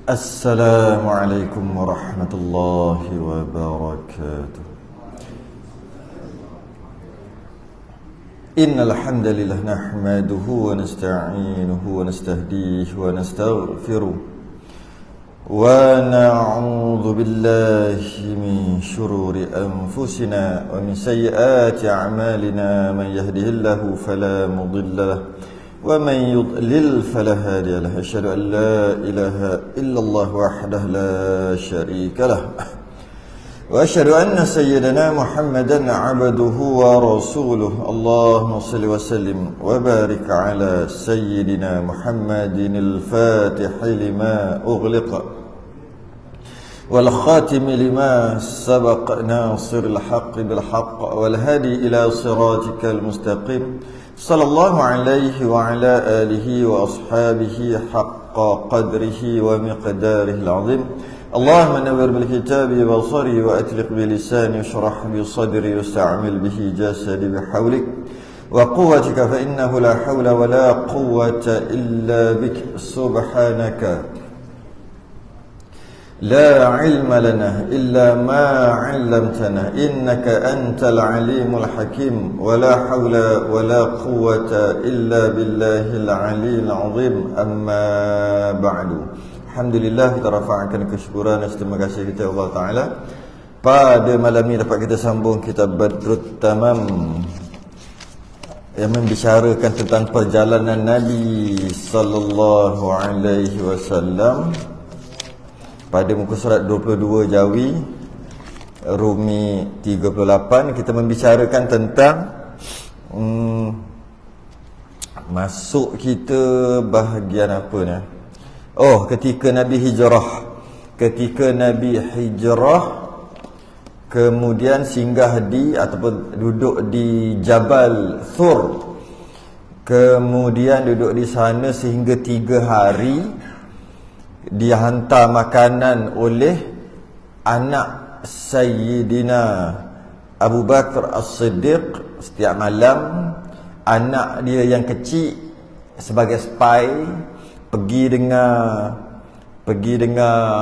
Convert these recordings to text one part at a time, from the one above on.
Assalamualaikum warahmatullahi wabarakatuh. Innal hamdalillah nahmaduhu wa nasta'inuhu wa nastahdihi wa nastaghfiruh wa na'udzu billahi min shururi anfusina wa min sayyiati a'malina. Man yahdihillahu fala mudilla lahu wa man yudlil fala hadiya lahu. Asyhadu an la ilaha illallah wahdahu la syarika lahu wa asyhadu anna sayyidana Muhammadan 'abduhu wa rasuluh. Allahumma shalli wa sallim wa barik ala sayyidina Muhammadin al-Fatih lima ughliqa wal khatim lima sabaq nasiril haqqi bil haqq wal hadi ila siratikal mustaqim. Sallallahu alaihi wa ala alihi wa ashabihi haqqa qadrihi wa miqdarihi al-azim. Allahumma nawwir bil kitabi basari wa atliq bi lisani washrah bi sadri wasta'mil bihi jasadi bihawlik wa quwwatika fa innahu la hawla wa la quwwata illa bik. Subhanaka la ilma lana illa ma 'allamtana innaka antal alimul hakim wa la hawla wa la quwwata illa billahil aliyyil azim. Amma ba'du. Alhamdulillah, kita rafa'kan kesyukuran dan terima kasih kita Allah Ta'ala. Pada malam ini dapat kita sambung kitab Badrut Tamam yang membicarakan tentang perjalanan Nabi sallallahu alaihi wasallam. Pada muka surat 22 Jawi Rumi 38 kita membicarakan tentang masuk kita bahagian apa ni? Oh, ketika Nabi hijrah. Ketika Nabi hijrah kemudian singgah di ataupun duduk di Jabal Thur. Kemudian duduk di sana sehingga 3 hari. Dia hantar makanan oleh anak Sayyidina Abu Bakar As-Siddiq setiap malam. Anak dia yang kecil sebagai spy pergi dengar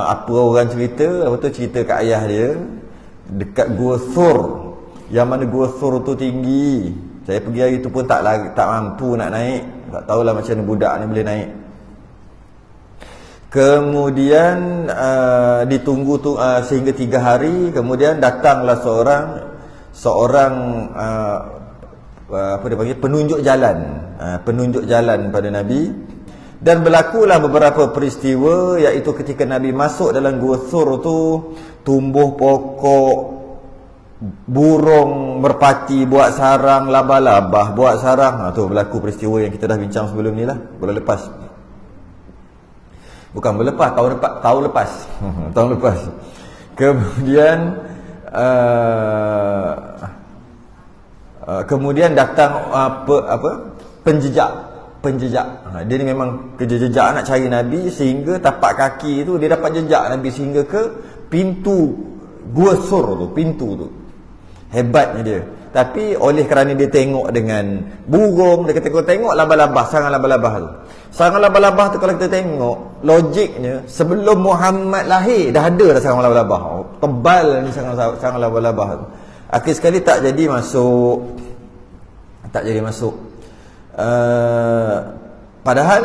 apa orang cerita, apa tu cerita kat ayah dia dekat Gua Thur. Yang mana Gua Thur tu tinggi. Saya pergi hari tu pun tak mampu nak naik. Tak tahulah macam mana budak ni boleh naik. Kemudian ditunggu tu sehingga 3 hari. Kemudian datanglah seorang apa dia panggil, penunjuk jalan pada Nabi. Dan berlakulah beberapa peristiwa, iaitu ketika Nabi masuk dalam Gua Thur tu, tumbuh pokok, burung merpati buat sarang, labah-labah buat sarang. Tu berlaku peristiwa yang kita dah bincang sebelum ni lah, bulan lepas. Bukan berlepas, tahun lepas. Tahun lepas. Kemudian datang penjejak. Dia ni memang kerja jejak nak cari Nabi, sehingga tapak kaki tu dia dapat jejak Nabi sehingga ke pintu Gua Thur tu, pintu tu. Hebatnya dia. Tapi oleh kerana dia tengok dengan burung, dia kata tengok labah-labah, sarang labah-labah tu. Sarang labah-labah tu kalau kita tengok logiknya, sebelum Muhammad lahir dah ada sarang labah-labah. Tebal ni sarang labah-labah tu. Akhir sekali tak jadi masuk. Padahal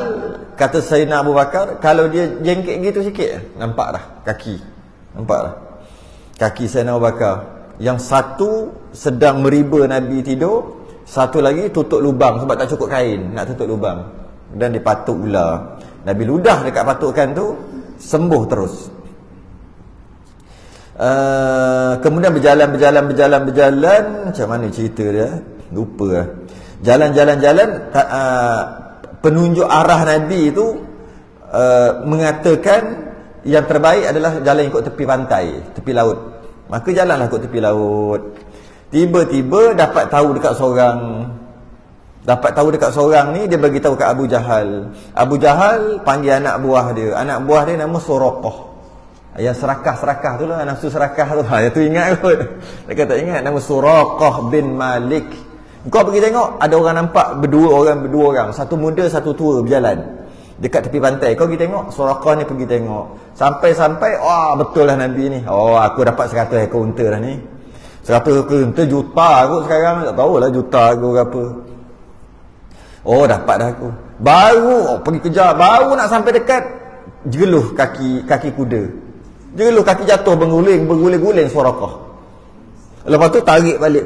kata Sayyidina Abu Bakar, kalau dia jengkek gitu sikit, nampak dah kaki. Nampak dah kaki Sayyidina Abu Bakar. Yang satu sedang meriba Nabi tidur, satu lagi tutup lubang sebab tak cukup kain nak tutup lubang. Dan dipatuk ular. Nabi ludah dekat patukan tu, sembuh terus. Kemudian berjalan. Macam mana cerita dia? Lupa lah. Jalan. Penunjuk arah Nabi itu mengatakan yang terbaik adalah jalan ikut tepi pantai, tepi laut. Maka jalanlah ikut tepi laut. Tiba-tiba dapat tahu dekat seorang ni, dia bagi tahu kat Abu Jahal. Abu Jahal panggil anak buah dia. Anak buah dia nama Suraqah. Yang serakah tu lah, nafsu serakah tu. Yang tu ingat kot. Dia kata ingat nama Suraqah bin Malik. Kau pergi tengok, ada orang nampak berdua orang. Satu muda, satu tua berjalan. dekat tepi pantai. Kau pergi tengok, Suraqah ni pergi tengok. Sampai-sampai, betul lah Nabi ni. Aku dapat 100 ekor unta dah ni. 100 ekor unta juta aku sekarang. Tak tahulah juta aku berapa. Dapat dah aku. Baru pergi kejar, baru nak sampai dekat, jegeluh kaki kuda. Jegeluh kaki jatuh berguling-guling Suraqah. Lepas tu tarik balik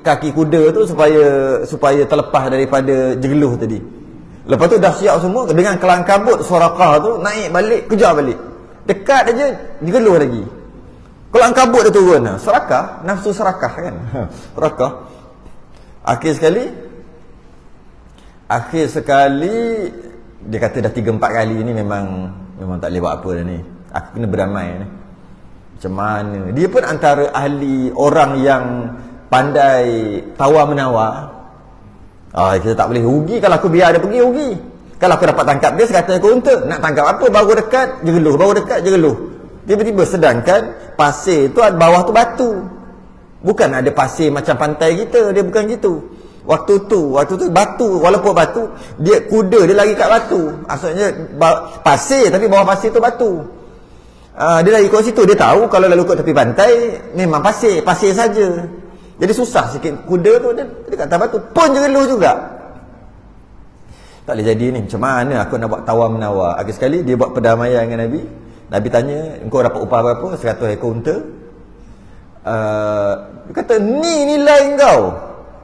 kaki kuda tu supaya terlepas daripada jegeluh tadi. Lepas tu dah siap semua, dengan kelang kabut Suraqah tu naik balik, kejar balik. Dekat aja jegeluh lagi. Kelang kabut dia turun. Serakah, nafsu serakah kan. Serakah. Akhir sekali dia kata dah 3-4 kali ni memang tak boleh buat apa dah ni. Aku kena berdamai ni. Macam mana? Dia pun antara ahli orang yang pandai tawar-menawar. Kita tak boleh rugi. Kalau aku biar dia pergi, rugi. Kalau aku dapat tangkap dia 100 ekor unta, nak tangkap apa? Baru dekat, jegeluh. Tiba-tiba, sedangkan pasir tu, bawah tu batu. Bukan ada pasir macam pantai kita. Dia bukan gitu. Waktu tu batu. Walaupun batu, kuda dia lari kat batu. Maksudnya pasir, tapi bawah pasir tu batu. Dia lari kat situ. Dia tahu kalau lalu kat tepi pantai memang pasir saja. Jadi susah sikit. Kuda tu dia kat atas batu pun jegeluh juga. Tak boleh jadi ni. Macam mana aku nak buat tawar-menawar? Akhir sekali dia buat perdamaian dengan Nabi. Nabi tanya, engkau dapat upah berapa? 100 ekor unta. Dia kata, ni nilai engkau,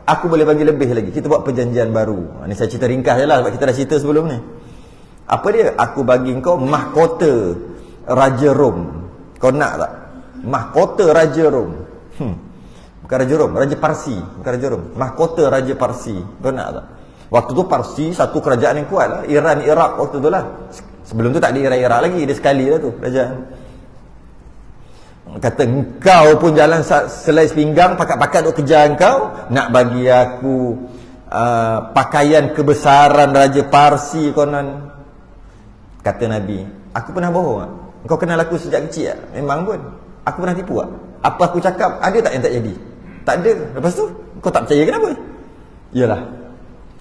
aku boleh bagi lebih lagi. Kita buat perjanjian baru. Ni saya cerita ringkas je lah, sebab kita dah cerita sebelum ni. Apa dia? Aku bagi engkau mahkota Raja Rom. Kau nak tak? Mahkota Raja Rom. Bukan Raja Rom, Raja Parsi. Bukan Raja Rom, mahkota Raja Parsi. Kau nak tak? Waktu tu Parsi satu kerajaan yang kuat lah. Iran, Iraq waktu tu lah. Sebelum tu tak ada Iran-Iraq lagi. Dia sekali lah tu kerajaan. Kata, engkau pun jalan selai sepinggang, pakat-pakat duk kejar engkau, nak bagi aku pakaian kebesaran Raja Parsi konon. Kata Nabi, aku pernah bohong tak? Engkau kenal aku sejak kecil tak? Memang pun. Aku pernah tipu tak? Apa aku cakap, ada tak yang tak jadi? Tak ada. Lepas tu, kau tak percaya kenapa? Yalah.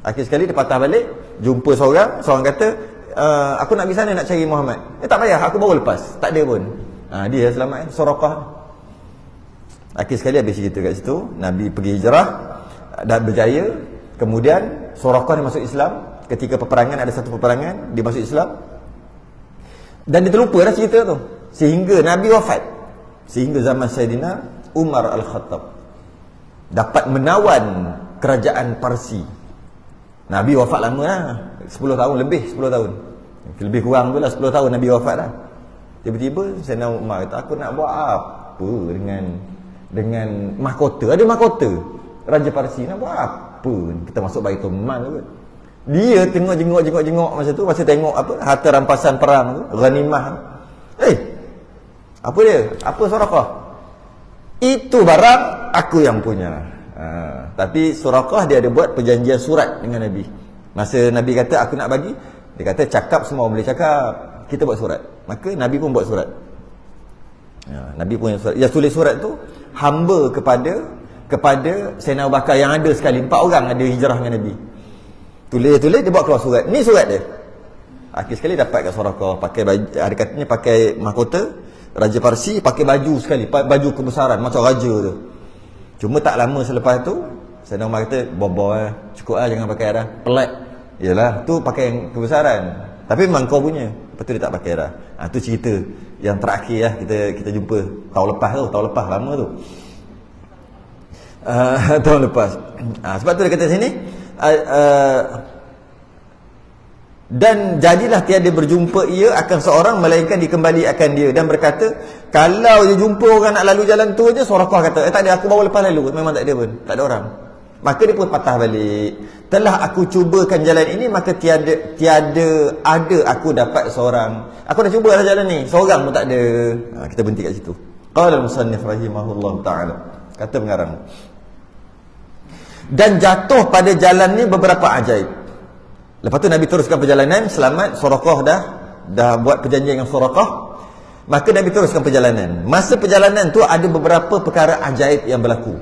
Akhir sekali dia patah balik, jumpa seorang kata, aku nak pergi sana nak cari Muhammad. Tak payah, aku baru lepas. Tak ada pun. Dia selamat, Suraqah. Akhir sekali habis cerita kat situ, Nabi pergi hijrah dan berjaya. Kemudian Suraqah dia masuk Islam. Ketika peperangan, ada satu peperangan, dia masuk Islam. Dan dia terlupa dah cerita tu, sehingga Nabi wafat. Sehingga zaman Sayyidina Umar Al-Khattab dapat menawan kerajaan Parsi. Nabi wafat lama lah, 10 tahun lebih, 10 tahun. Lebih kurang tu lah 10 tahun Nabi wafat lah. Tiba-tiba Sayyidina Umar kata, aku nak buat apa dengan mahkota? Ada mahkota Raja Parsi, nak buat apa? Kita masuk Baitul Mal kot. Dia tengok masa tu, masa tengok apa harta rampasan perang tu, ghanimah. Apa dia? Apa Suraqah? Itu barang aku yang punya. Tapi Suraqah dia ada buat perjanjian surat dengan Nabi. Masa Nabi kata aku nak bagi, dia kata cakap semua boleh cakap, kita buat surat. Maka Nabi pun buat surat. Nabi punya surat. Dia tulis surat tu hamba kepada Sayyidina Abu Bakar yang ada sekali. 4 orang ada hijrah dengan Nabi. Tulis dia buat keluar surat. Ni surat dia. Akhir sekali dapat kat Suraqah, pakai baju, ada katanya pakai mahkota Raja Parsi, pakai baju sekali, baju kebesaran macam raja tu. Cuma tak lama selepas tu Sayyidina Umar kata, bobo cukup lah, jangan pakai dah, pelik. Yalah, tu pakai yang kebesaran. Tapi memang kau punya. Lepas tu dia tak pakai dah. Tu cerita yang terakhir lah kita jumpa tahun lepas lama tu. Tahun lepas. Sebab tu dia kata sini, dan jadilah tiada berjumpa ia akan seorang melainkan dikembali akan dia, dan berkata, kalau dia jumpa orang nak lalu jalan tu aja, Suraqah kata, tak ada, aku baru lepas lalu, memang tak ada pun, tak ada orang. Maka dia pun patah balik, telah aku cubakan jalan ini, maka tiada ada aku dapat seorang. Aku dah cuba lah jalan ni, seorang pun tak ada. Kita berhenti kat situ. Qala al-musannif rahimahullah ta'ala, kata pengarang, dan jatuh pada jalan ni beberapa ajaib. Lepas tu Nabi teruskan perjalanan, selamat, Suraqah dah buat perjanjian dengan Suraqah. Maka Nabi teruskan perjalanan. Masa perjalanan tu ada beberapa perkara ajaib yang berlaku.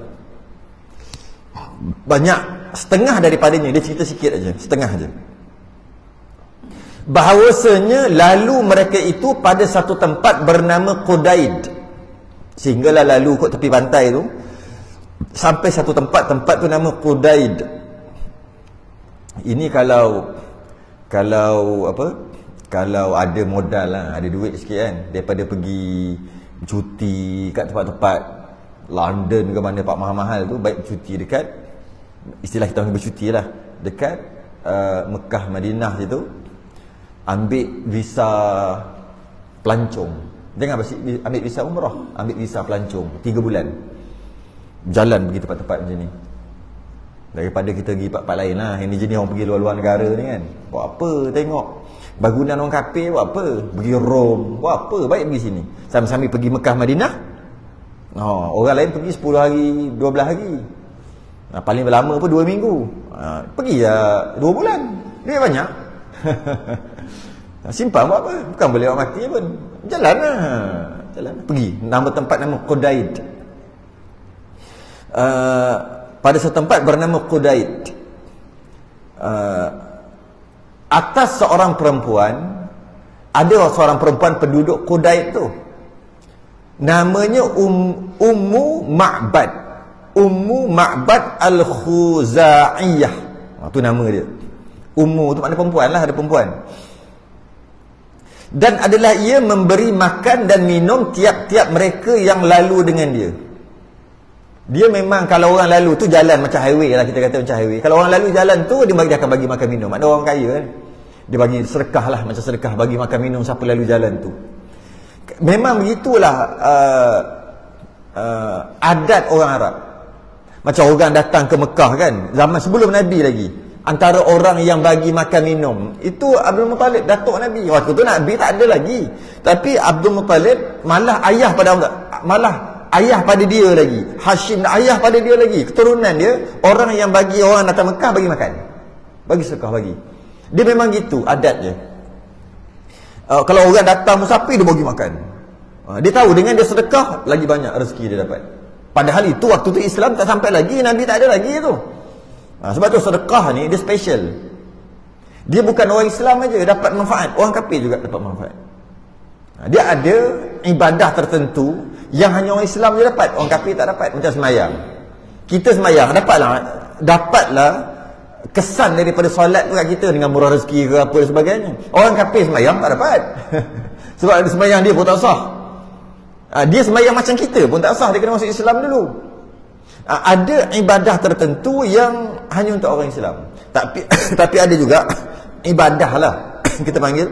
Banyak, setengah daripadanya dia cerita sikit aja, setengah aja. bahawasanya lalu mereka itu pada satu tempat bernama Qudaid, sehinggalah lalu kot tepi pantai tu sampai satu tempat tu nama Qudaid. Ini kalau ada modal lah, ada duit sikit kan, daripada pergi cuti kat tempat-tempat London ke mana pak mahal-mahal tu, baik cuti dekat, istilah kita panggil bercuti lah, dekat Mekah Madinah situ, ambil visa pelancong. Jangan ambil visa umrah, ambil visa pelancong 3 bulan, jalan pergi tempat-tempat macam ni, daripada kita pergi tempat lain lah. Ini jenis orang pergi luar-luar negara ni kan, buat apa tengok bangunan orang kafir, buat apa pergi Rom, buat apa baik pergi sini, sambil-sambil pergi Mekah Madinah. Orang lain pergi 10 hari 12 hari, paling lama pun 2 minggu. Pergi ya 2 bulan, duit banyak. Simpan buat apa, bukan boleh orang mati pun, jalan lah, pergi. Nama tempat nama Qudaid. Pada satu tempat bernama Qudaid, atas seorang perempuan, ada seorang perempuan penduduk Qudaid tu, namanya Ummu Ma'bad Al-Khuza'iyah. Tu nama dia. Ummu tu makna perempuan lah, ada perempuan. Dan adalah ia memberi makan dan minum tiap-tiap mereka yang lalu dengan dia. Dia memang kalau orang lalu tu jalan macam highway lah, kita kata macam highway. Kalau orang lalu jalan tu, dia akan bagi makan minum. Ada orang kaya kan, dia bagi sedekah lah, macam sedekah bagi makan minum siapa lalu jalan tu. Memang begitulah adat orang Arab. Macam orang datang ke Mekah kan, zaman sebelum Nabi lagi, antara orang yang bagi makan minum itu Abdul Muttalib, datuk Nabi. Waktu tu Nabi tak ada lagi, tapi Abdul Muttalib malah ayah pada dia lagi, Hashim ayah pada dia lagi, keturunan dia, orang yang bagi orang datang Mekah bagi makan, bagi sedekah, bagi. Dia memang gitu adatnya. Kalau orang datang musafir, dia bagi makan. Dia tahu dengan dia sedekah lagi banyak rezeki dia dapat. Padahal itu waktu tu Islam tak sampai lagi, Nabi tak ada lagi tu. Sebab tu sedekah ni dia special. Dia bukan orang Islam aja dapat manfaat, orang kafir juga dapat manfaat. Dia ada ibadah tertentu yang hanya orang Islam je dapat, orang kafir tak dapat. Macam semayang, kita semayang dapatlah kesan daripada solat tu kat kita, dengan murah rezeki ke apa dan sebagainya. Orang kafir semayang tak dapat. Sebab dia semayang dia pun tak sah. Dia semayang macam kita pun tak sah, dia kena masuk Islam dulu. Ada ibadah tertentu yang hanya untuk orang Islam. Tapi ada juga ibadah lah kita panggil,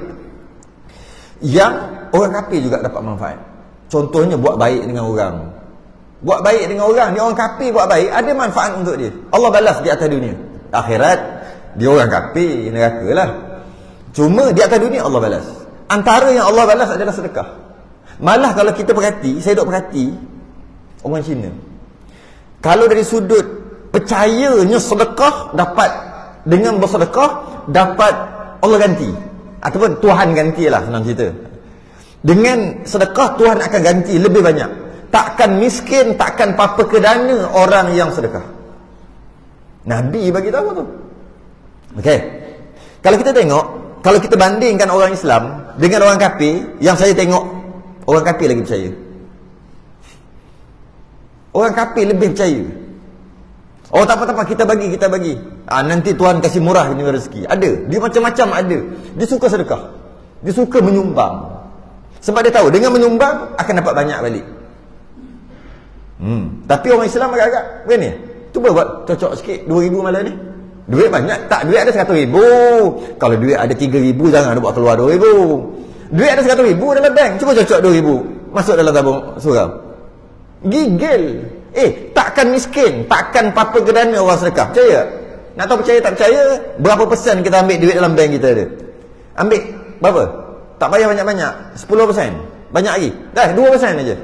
yang orang kafir juga dapat manfaat. Contohnya buat baik dengan orang. Buat baik dengan orang, dia orang kafir buat baik, ada manfaat untuk dia. Allah balas di atas dunia. Akhirat dia orang kafir, neraka lah. Cuma di atas dunia Allah balas. Antara yang Allah balas adalah sedekah. Malah kalau kita perhati, saya duk perhati orang Cina, kalau dari sudut percayanya sedekah, dapat dengan bersedekah dapat Allah ganti, ataupun Tuhan gantilah, senang cerita. Dengan sedekah Tuhan akan ganti lebih banyak. Takkan miskin, takkan apa-apa kedana orang yang sedekah. Nabi bagi tahu tu. Okey. Kalau kita tengok, kalau kita bandingkan orang Islam dengan orang kafir, yang saya tengok orang kafir lagi percaya. Orang kafir lebih percaya. Oh tak apa-apa, kita bagi. Nanti Tuhan kasih murah ni rezeki. Ada. Dia macam-macam ada. Dia suka sedekah. Dia suka menyumbang. Sebab dia tahu dengan menyumbang akan dapat banyak balik. Tapi orang Islam agak-agak begini. Cuba buat cocok sikit, 2,000 malam ni. Duit banyak. Tak, duit ada 100,000. Kalau duit ada 3,000, jangan ada buat keluar 2,000. Duit ada 100,000 dalam bank, cuba cocok 2,000 masuk dalam tabung suram. Gigil. Takkan miskin, takkan apa-apa kedana orang sedekah. Percaya? Nak tahu percaya tak percaya, berapa persen kita ambil duit dalam bank kita ada? Ambil berapa? Tak payah banyak-banyak, 10%. Banyak lagi, dah 2% aja.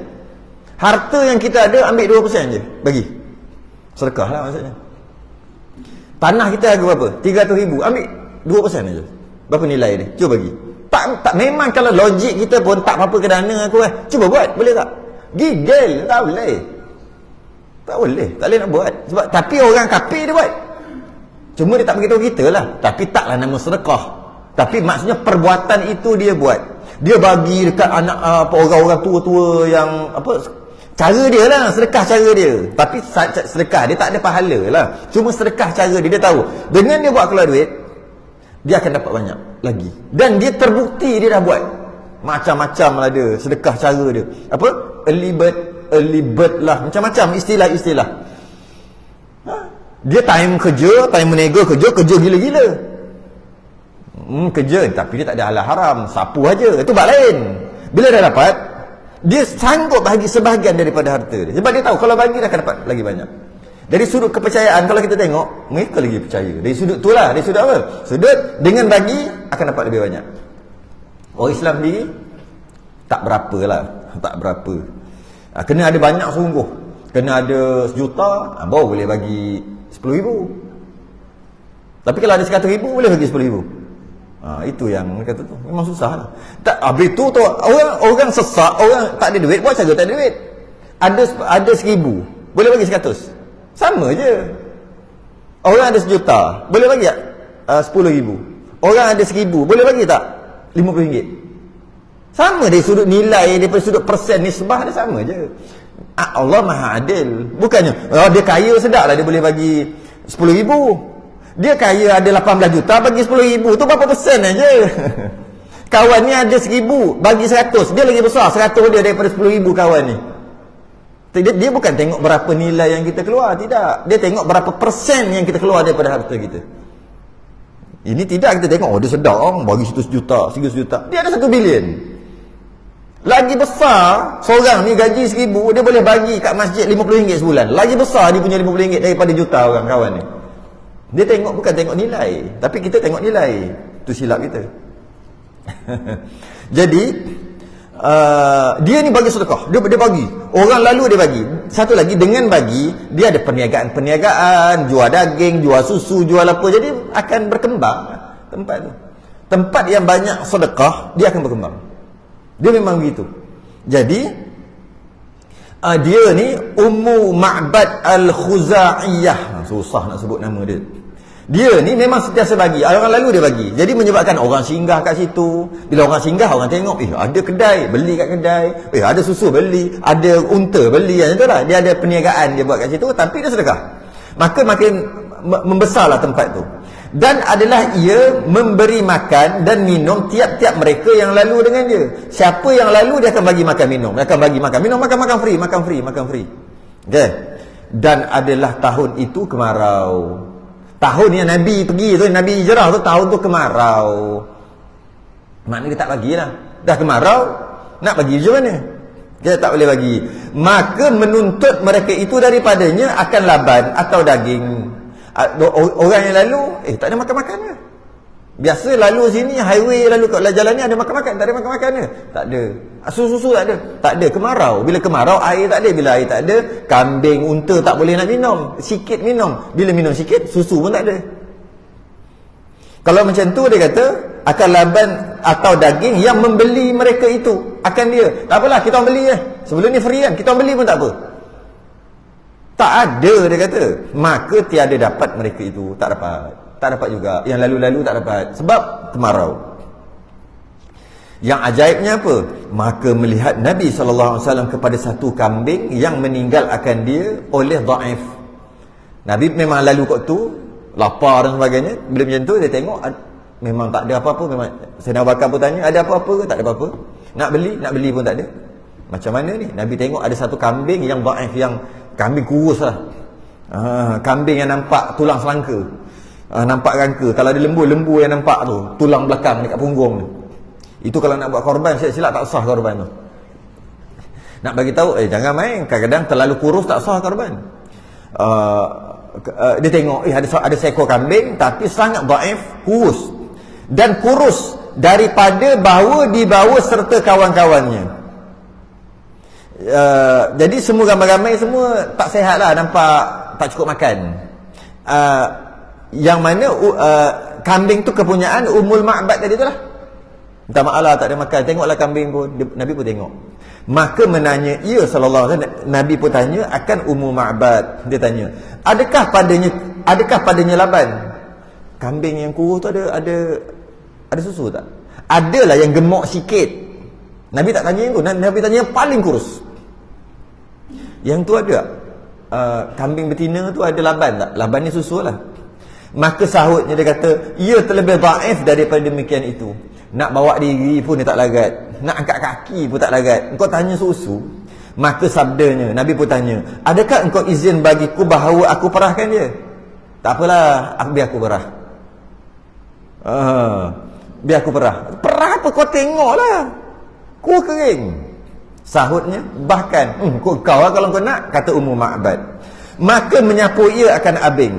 Harta yang kita ada, ambil 2% je, bagi sedekah lah maksudnya. Tanah kita harga berapa? 300,000, ambil 2% aja. Berapa nilai dia? Cuba bagi. Tak memang kalau logik kita pun tak apa-apa kedana aku cuba buat, boleh tak? Gigil, tak boleh. Tak boleh nak buat. Sebab tapi orang kafir dia buat. Cuma dia tak beritahu kita lah. Tapi taklah nama sedekah. Tapi maksudnya perbuatan itu dia buat. Dia bagi dekat anak orang-orang tua-tua yang cara dia lah, sedekah cara dia. Tapi sedekah dia tak ada pahala lah. Cuma sedekah cara dia, dia tahu. Dengan dia buat keluar duit, dia akan dapat banyak lagi. Dan dia terbukti dia dah buat. Macam-macam lah dia, sedekah cara dia. Early bird lah. Macam-macam istilah-istilah. Dia time kerja, time menega kerja gila-gila. Kerja, tapi dia tak ada halal haram, sapu aja, itu bab lain. Bila dah dapat, dia sanggup bagi sebahagian daripada harta dia, sebab dia tahu kalau bagi dia akan dapat lagi banyak. Dari sudut kepercayaan, kalau kita tengok, mereka lagi percaya. Dari sudut tu lah, dari sudut apa? Sudut dengan bagi akan dapat lebih banyak. Orang Islam sendiri tak berapa lah, tak berapa. Kena ada banyak sungguh, kena ada 1 juta, baru boleh bagi 10,000. Tapi kalau ada 100,000 boleh bagi 10,000. Itu yang kata tu memang susah lah. Tak, habis tu orang sesak, orang tak ada duit, buat cara tak ada duit. Ada 1,000, boleh bagi 100. Sama je. Orang ada 1 juta, boleh bagi tak 10,000. Orang ada 1,000, boleh bagi tak RM50. Sama dari sudut nilai, daripada sudut persen nisbah dia sama je. Allah Maha Adil. Bukannya dia kaya sedap lah dia boleh bagi 10,000. Dia kaya ada 18 juta, bagi 10,000, tu berapa persen aja. Kawan ni ada 1,000, bagi 100, dia lagi besar 100 dia daripada 10,000 kawan ni. Dia bukan tengok berapa nilai yang kita keluar, tidak. Dia tengok berapa persen yang kita keluar daripada harta kita. Ini tidak, kita tengok dia sedap, bagi 100 juta, 100 juta. Dia ada 1 bilion. Lagi besar, seorang ni gaji 1,000, dia boleh bagi kat masjid RM50 sebulan. Lagi besar dia punya RM50 daripada juta orang kawan ni. Dia tengok, bukan tengok nilai, tapi kita tengok nilai. Itu silap kita. Jadi dia ni bagi sedekah, dia bagi. Orang lalu dia bagi. Satu lagi, dengan bagi dia ada perniagaan, jual daging, jual susu, jual apa. Jadi akan berkembang tempat tu. Tempat yang banyak sedekah, dia akan berkembang. Dia memang begitu. Jadi dia ni Ummu Ma'bad Al-Khuza'iyah. Susah nak sebut nama dia. Dia ni memang sentiasa bagi. Orang lalu dia bagi. Jadi menyebabkan orang singgah kat situ. Bila orang singgah, orang tengok, ada kedai, beli kat kedai. Ada susu, beli. Ada unta, beli. Macam tu lah. Dia ada perniagaan dia buat kat situ, tapi dia sedekah. Maka makin membesarlah tempat tu. Dan adalah ia memberi makan dan minum tiap-tiap mereka yang lalu dengan dia. Siapa yang lalu, dia akan bagi makan minum. Dia akan bagi makan minum, makan free. Okay. Dan adalah tahun itu kemarau. Tahun yang Nabi pergi tu, Nabi hijrah tu, tahun tu kemarau. Maknanya dia tak bagilah. Dah kemarau, nak bagi macam mana? Dia tak boleh bagi. Maka menuntut mereka itu daripadanya akan laban atau daging. Orang yang lalu, tak ada makan-makan ke? Biasa lalu sini, highway lalu kat jalan ni ada makan-makan. Tak ada makan-makan ke? Tak ada. Susu-susu tak ada. Tak ada, kemarau. Bila kemarau, air tak ada. Bila air tak ada, kambing, unta tak boleh nak minum. Sikit minum. Bila minum sikit, susu pun tak ada. Kalau macam tu, dia kata akan laban atau daging yang membeli mereka itu. Akan dia, tak apalah, kita orang beli je. Sebelum ni free kan, kita orang beli pun tak apa. Tak ada, dia kata. Maka tiada dapat mereka itu. Tak dapat. Tak dapat juga. Yang lalu-lalu tak dapat. Sebab kemarau. Yang ajaibnya apa? Maka melihat Nabi SAW kepada satu kambing yang meninggal akan dia oleh dhaif. Nabi memang lalu kat tu, lapar dan sebagainya. Bila macam tu, dia tengok memang tak ada apa-apa. Memang Sayyidina Abu Bakar pun tanya, ada apa-apa ke? Tak ada apa-apa. Nak beli pun tak ada. Macam mana ni? Nabi tengok ada satu kambing yang dhaif, yang kambing kurus lah. Kambing yang nampak tulang selangka. Nampak rangka. Kalau ada lembu yang nampak tu, tulang belakang dekat punggung tu. Itu kalau nak buat korban, silap-silap tak sah korban tu. Nak bagi tahu, jangan main. Kadang-kadang terlalu kurus tak sah korban. Dia tengok, ada seekor kambing tapi sangat dhaif, kurus. Dan kurus daripada dibawa serta kawan-kawannya. Jadi semua ramai-ramai semua tak sihat lah, nampak tak cukup makan. Yang mana kambing tu kepunyaan Ummul Ma'bad tadi tu lah. Minta maaf lah, tak ada makan. Tengoklah kambing pun. Nabi pun tengok. Maka menanya ia sallallahu alaihi wasallam, Nabi pun tanya akan Ummul Ma'bad. Dia tanya, adakah padanya laban? Kambing yang kurus tu ada Ada susu tak? Adalah yang gemuk sikit. Nabi tak tanya yang tu. Nabi tanya yang paling kurus. Yang tu ada kambing betina tu ada laban tak? Laban ni susu lah. Maka sahutnya dia kata, ia terlebih dhaif daripada demikian itu. Nak bawa diri pun dia tak lagat, nak angkat kaki pun tak lagat. Engkau tanya susu. Maka sabdanya, Nabi pun tanya, adakah engkau izin bagiku bahawa aku perahkan dia? Tak apalah, biar aku perah. Biar aku perah. Perah apa kau tengoklah, kau kering. Sahutnya, bahkan kau lah kalau kau nak, kata Ummu Ma'bad. Maka menyapu ia akan abing.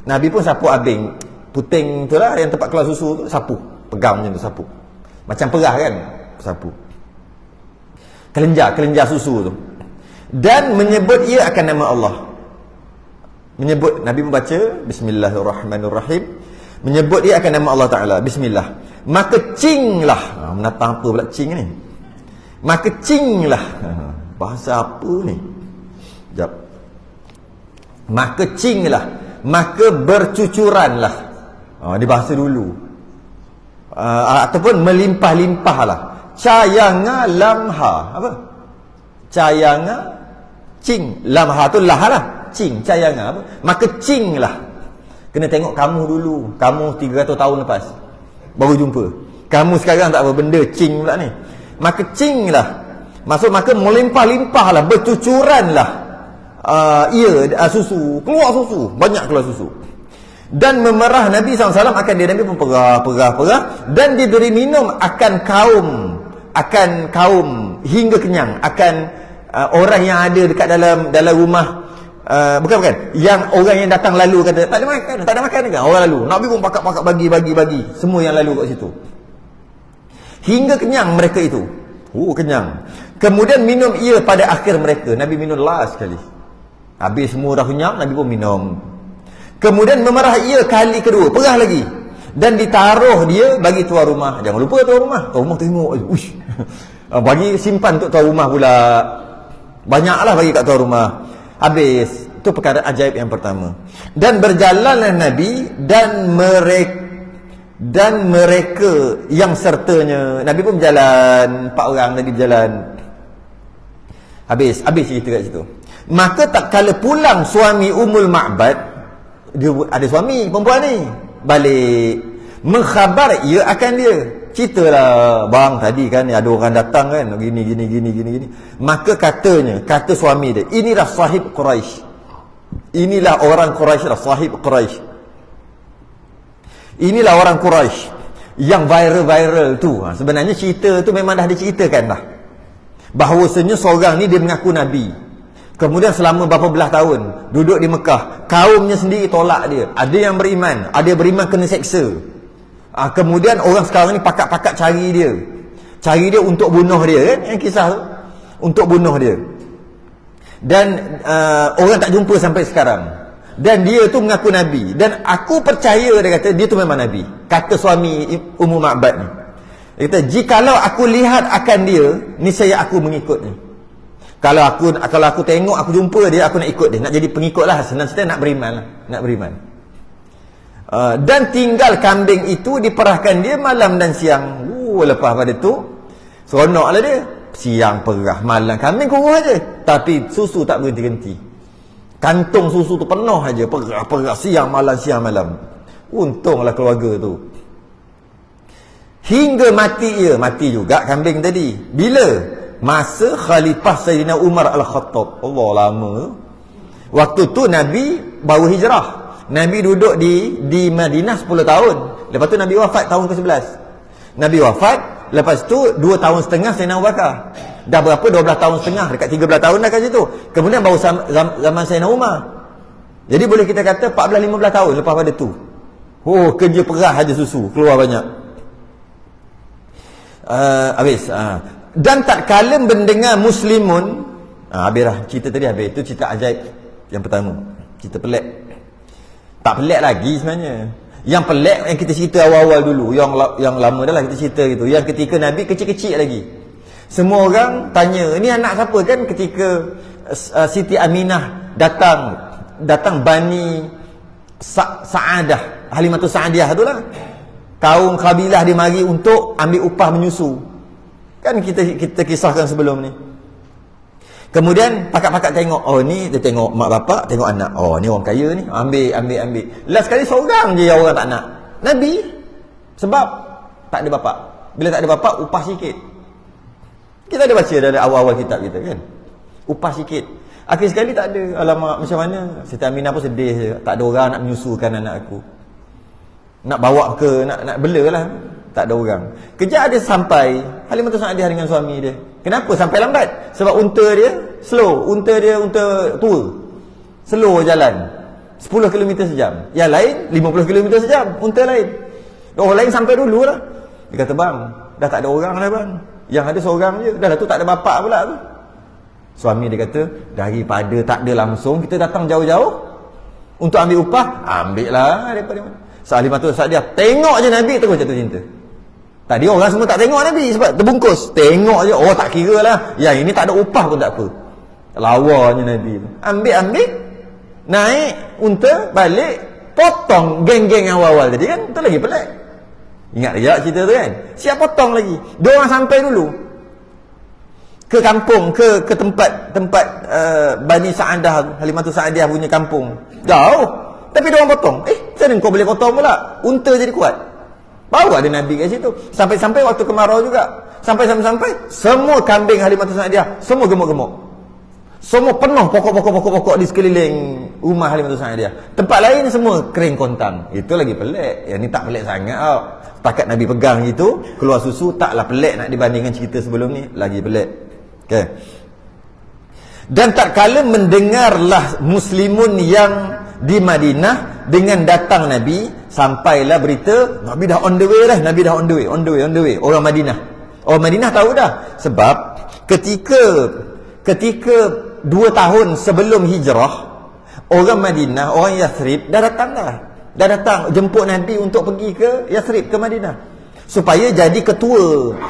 Nabi pun sapu abing puting tu lah, yang tempat keluar susu tu, sapu, pegang macam tu, sapu macam perah kan, sapu kelenjar susu tu. Dan menyebut ia akan nama Allah. Menyebut, Nabi membaca Bismillahirrahmanirrahim, menyebut ia akan nama Allah Ta'ala, Bismillah. Maka cinglah, menatang apa pula cing ni? Maka cinglah, bahasa apa ni? Sekejap. Maka cinglah, maka bercucuranlah. Dia bahasa dulu. Ataupun melimpah-limpahlah. Cayanga lamha. Apa? Cayanga cing. Lamha tu lah lah. Cing, cayanga apa? Maka cinglah. Kena tengok kamu dulu. Kamu 300 tahun lepas baru jumpa. Kamu sekarang tak apa benda cing pula ni. Maka cinglah. Maksud maka melimpah-limpahlah, bercucuranlah. Susu, keluar susu, banyak keluar susu. Dan memerah Nabi SAW akan dia. Nabi pun perah. Dan diberi minum akan kaum hingga kenyang. Akan orang yang ada dekat dalam rumah. Bukan yang orang yang datang lalu kata tak ada makan kan, orang lalu. Nabi pun pakak bagi semua yang lalu kat situ. Hingga kenyang mereka itu. Kenyang. Kemudian minum ia pada akhir mereka. Nabi minum last sekali. Habis semua dah kenyang, Nabi pun minum. Kemudian memerah ia kali kedua, perah lagi. Dan ditaruh dia bagi tuan rumah. Jangan lupa tuan rumah. Tuan rumah tengok, uish. Bagi simpan untuk tuan rumah pula. Banyaklah bagi kat tuan rumah. Habis. Itu perkara ajaib yang pertama. Dan berjalanlah Nabi dan mereka yang sertanya. Nabi pun berjalan, 4 orang Nabi berjalan. Habis cerita kat situ. Maka tak kala pulang suami Ummul Ma'bad, dia ada suami perempuan ni, balik mengkhabar ia akan dia. Ceritalah, bang tadi kan ada orang datang kan, gini. Maka kata suami dia, inilah sahib Quraisy. Inilah orang Quraisy lah, sahib Quraisy. Inilah orang Quraisy yang viral tu. Sebenarnya cerita tu memang dah diceritakan dah. Bahawasanya seorang ni dia mengaku Nabi. Kemudian selama berapa belas tahun duduk di Mekah, kaumnya sendiri tolak dia. Ada yang beriman, ada yang beriman kena seksa. Kemudian orang sekarang ni pakat-pakat cari dia untuk bunuh dia kan, yang kisah tu, untuk bunuh dia. Dan orang tak jumpa sampai sekarang. Dan dia tu mengaku Nabi. Dan aku percaya, dia kata, dia tu memang Nabi. Kata suami Ummu Ma'bad ni, dia kata, jikalau aku lihat akan dia, niscaya aku mengikutnya. Kalau aku tengok, aku jumpa dia, aku nak ikut dia. Nak jadi pengikut lah. Senang-senang nak beriman. Dan tinggal kambing itu diperahkan dia malam dan siang. Lepas pada tu seronok lah dia. Siang perah, malam kambing kurus aja. Tapi susu tak berhenti-henti. Kantung susu tu penuh aja. Perah, siang malam. Untunglah keluarga tu. Hingga mati juga kambing tadi. Bila? Masa Khalifah Sayyidina Umar Al-Khattab. Allah, lama. Waktu tu Nabi baru hijrah. Nabi duduk di Madinah 10 tahun. Lepas tu Nabi wafat tahun ke-11. Nabi wafat, lepas tu 2 tahun setengah Sayyidina Abu Bakar. Dah berapa? 12 tahun setengah, dekat 13 tahun dah kat situ. Kemudian baru zaman Sayyidina Umar. Jadi boleh kita kata 14-15 tahun lepas pada tu. Kerja perah aja susu, keluar banyak. Habis. Dan tak kala mendengar muslimun, habislah cerita tadi, habis. Itu cerita ajaib yang pertama, cerita pelik. Tak pelik lagi sebenarnya. Yang pelik yang kita cerita awal-awal dulu, yang lama dah lah kita cerita gitu. Yang ketika Nabi kecil-kecil lagi, semua orang tanya, ini anak siapa kan? Ketika Siti Aminah datang Bani Sa'adah, Halimatus Sa'adiyah tu lah. kaum kabilah dia mari untuk ambil upah menyusu. Kan kita kisahkan sebelum ni. Kemudian pakak-pakak tengok, oh ni dia tengok mak bapak, tengok anak. Oh ni orang kaya ni, ambil. Last sekali seorang je yang orang tak nak. Nabi. Sebab tak ada bapak. Bila tak ada bapak, upah sikit. Kita ada baca dalam awal-awal kitab kita kan. Upah sikit. Akhir sekali tak ada. Alamak, macam mana? Siti Aminah pun sedih je. Tak ada orang nak menyusukan anak aku. Nak bawa ke, nak bela lah. Tak ada orang. Kejap ada sampai Halimah Sa'diyah dengan suami dia. Kenapa sampai lambat? Sebab unta dia slow. Unta tua. Slow jalan. 10 km sejam. Yang lain 50 km sejam. Unta lain. Orang lain sampai dulu lah. Dia kata, bang, dah tak ada orang lah bang. Yang ada seorang je. Dah tu tak ada bapak pula tu. Suami dia kata, daripada tak ada langsung, kita datang jauh-jauh untuk ambil upah. Ambil lah daripada mana. Halimah Sa'diyah tengok je Nabi terus jatuh cinta. Tadi orang semua tak tengok Nabi sebab terbungkus. Tengok je, oh tak kira lah. Yang ini tak ada upah pun tak apa. Lawanya Nabi tu. Ambil. Naik unta, balik, potong geng-geng awal-awal tadi kan. Itu lagi pelik. Ingat lagi tak cerita tu kan? Siap potong lagi. Dia orang sampai dulu ke kampung, ke tempat Bani Sa'adah, Halimah Sa'diyah punya kampung. Jauh. Tapi dia orang potong. Macam mana kau boleh potong pula? Unta jadi kuat. Baru ada Nabi kat situ. Sampai-sampai waktu kemarau juga. Sampai semua kambing Halimah Sa'diyah semua gemuk-gemuk. Semua penuh pokok-pokok di sekeliling rumah Halimah Sa'diyah. Tempat lain semua kering kontang. Itu lagi pelik. Yang ni tak pelik sangat tau. Setakat Nabi pegang gitu, keluar susu, taklah pelik nak dibandingkan cerita sebelum ni. Lagi pelik. Okay. Dan tak kala mendengarlah muslimun yang di Madinah dengan datang Nabi, sampailah berita Nabi dah on the way dah. Nabi dah on the way. Orang Madinah tahu dah. Sebab ketika 2 tahun sebelum hijrah, orang Madinah, orang Yathrib dah datang jemput Nabi untuk pergi ke Yathrib, ke Madinah, supaya jadi ketua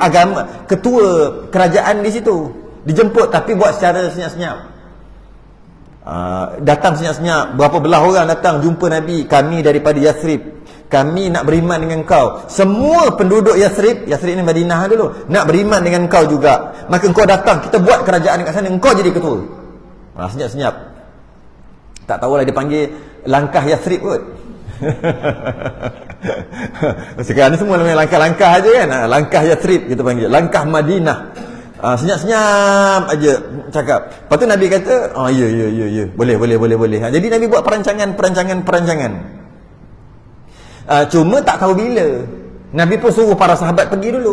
kerajaan di situ. Dijemput tapi buat secara senyap-senyap. Datang senyap-senyap. Berapa belah orang datang jumpa Nabi. Kami daripada Yathrib, kami nak beriman dengan kau. Semua penduduk Yathrib ni Madinah dulu, nak beriman dengan kau juga. Maka kau datang, kita buat kerajaan dekat sana, kau jadi ketua. Senyap-senyap. Tak tahulah dia panggil langkah Yathrib kot. Sekarang ni semua namanya langkah-langkah aja kan. Langkah Yathrib kita panggil, langkah Madinah. Senyap-senyap aja cakap. Lepas tu Nabi kata, ya, boleh. Jadi Nabi buat perancangan. Cuma tak tahu bila. Nabi pun suruh para sahabat pergi dulu.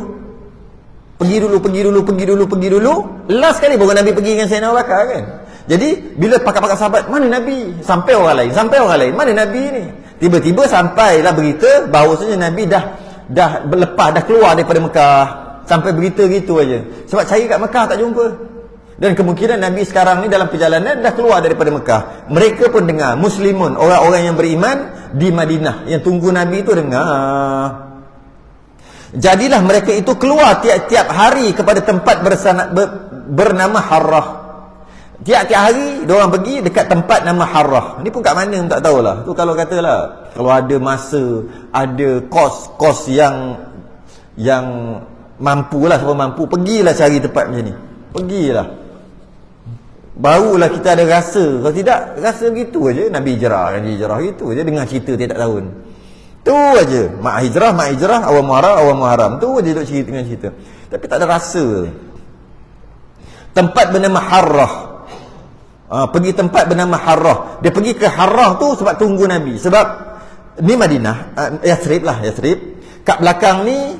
Last kali baru Nabi pergi dengan Sayyidina Abu Bakar kan. Jadi bila pakar-pakar sahabat, mana Nabi? Sampai orang lain. Mana Nabi ni? Tiba-tiba sampailah berita bahawasanya Nabi dah berlepas, dah keluar daripada Mekah. Sampai berita gitu aja. Sebab cari kat Mekah tak jumpa. Dan kemungkinan Nabi sekarang ni dalam perjalanan dah keluar daripada Mekah. Mereka pun dengar, muslimun, orang-orang yang beriman di Madinah, yang tunggu Nabi itu dengar. Jadilah mereka itu keluar tiap-tiap hari kepada tempat bernama Harrah. Tiap-tiap hari diorang pergi dekat tempat nama Harrah. Ni pun kat mana tak tahulah. Tu kalau katalah, kalau ada masa, ada kos yang mampulah, siapa mampu, pergilah cari tempat macam ni. Pergilah. Barulah kita ada rasa. Kalau tidak, rasa begitu aja. Nabi hijrah gitu aja, dengar cerita tiap tahun. Tu aja. Mak hijrah, awal Muharram. Tu aja duk cerita. Tapi tak ada rasa. Tempat bernama Harrah. Pergi tempat bernama Harrah. Dia pergi ke Harrah tu sebab tunggu Nabi. Sebab ni Madinah, Yathrib. Kat belakang ni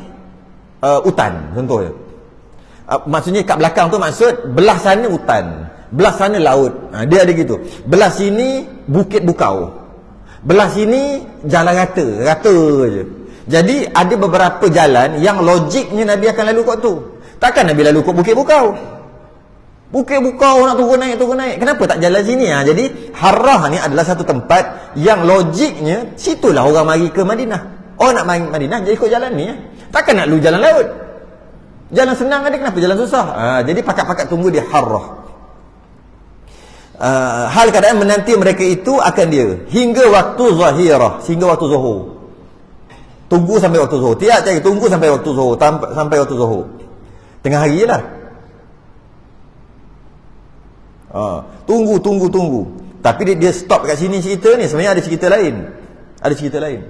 hutan contohnya. Maksudnya kat belakang tu maksud belah sana hutan, belah sana laut. Dia ada gitu. Belah sini bukit bukau, belah sini jalan rata je. Jadi ada beberapa jalan yang logiknya Nabi akan lalu kat tu. Takkan Nabi lalu kat bukit bukau nak turun naik. Kenapa tak jalan sini? Jadi Harrah ni adalah satu tempat yang logiknya situlah orang mari ke Madinah. Orang nak mari Madinah jadi ikut jalan ni. Takkan nak lalu jalan laut. Jalan senang ada, kenapa jalan susah? Jadi pakat-pakat tunggu di Harrah. Hal keadaan menanti mereka itu akan dia hingga waktu zahirah, sehingga waktu zuhur. Tunggu sampai waktu zuhur. Tiap cari tunggu sampai waktu zuhur, sampai waktu zuhur. Tengah hari je lah. Tunggu. Tapi dia stop kat sini cerita ni. Sebenarnya ada cerita lain.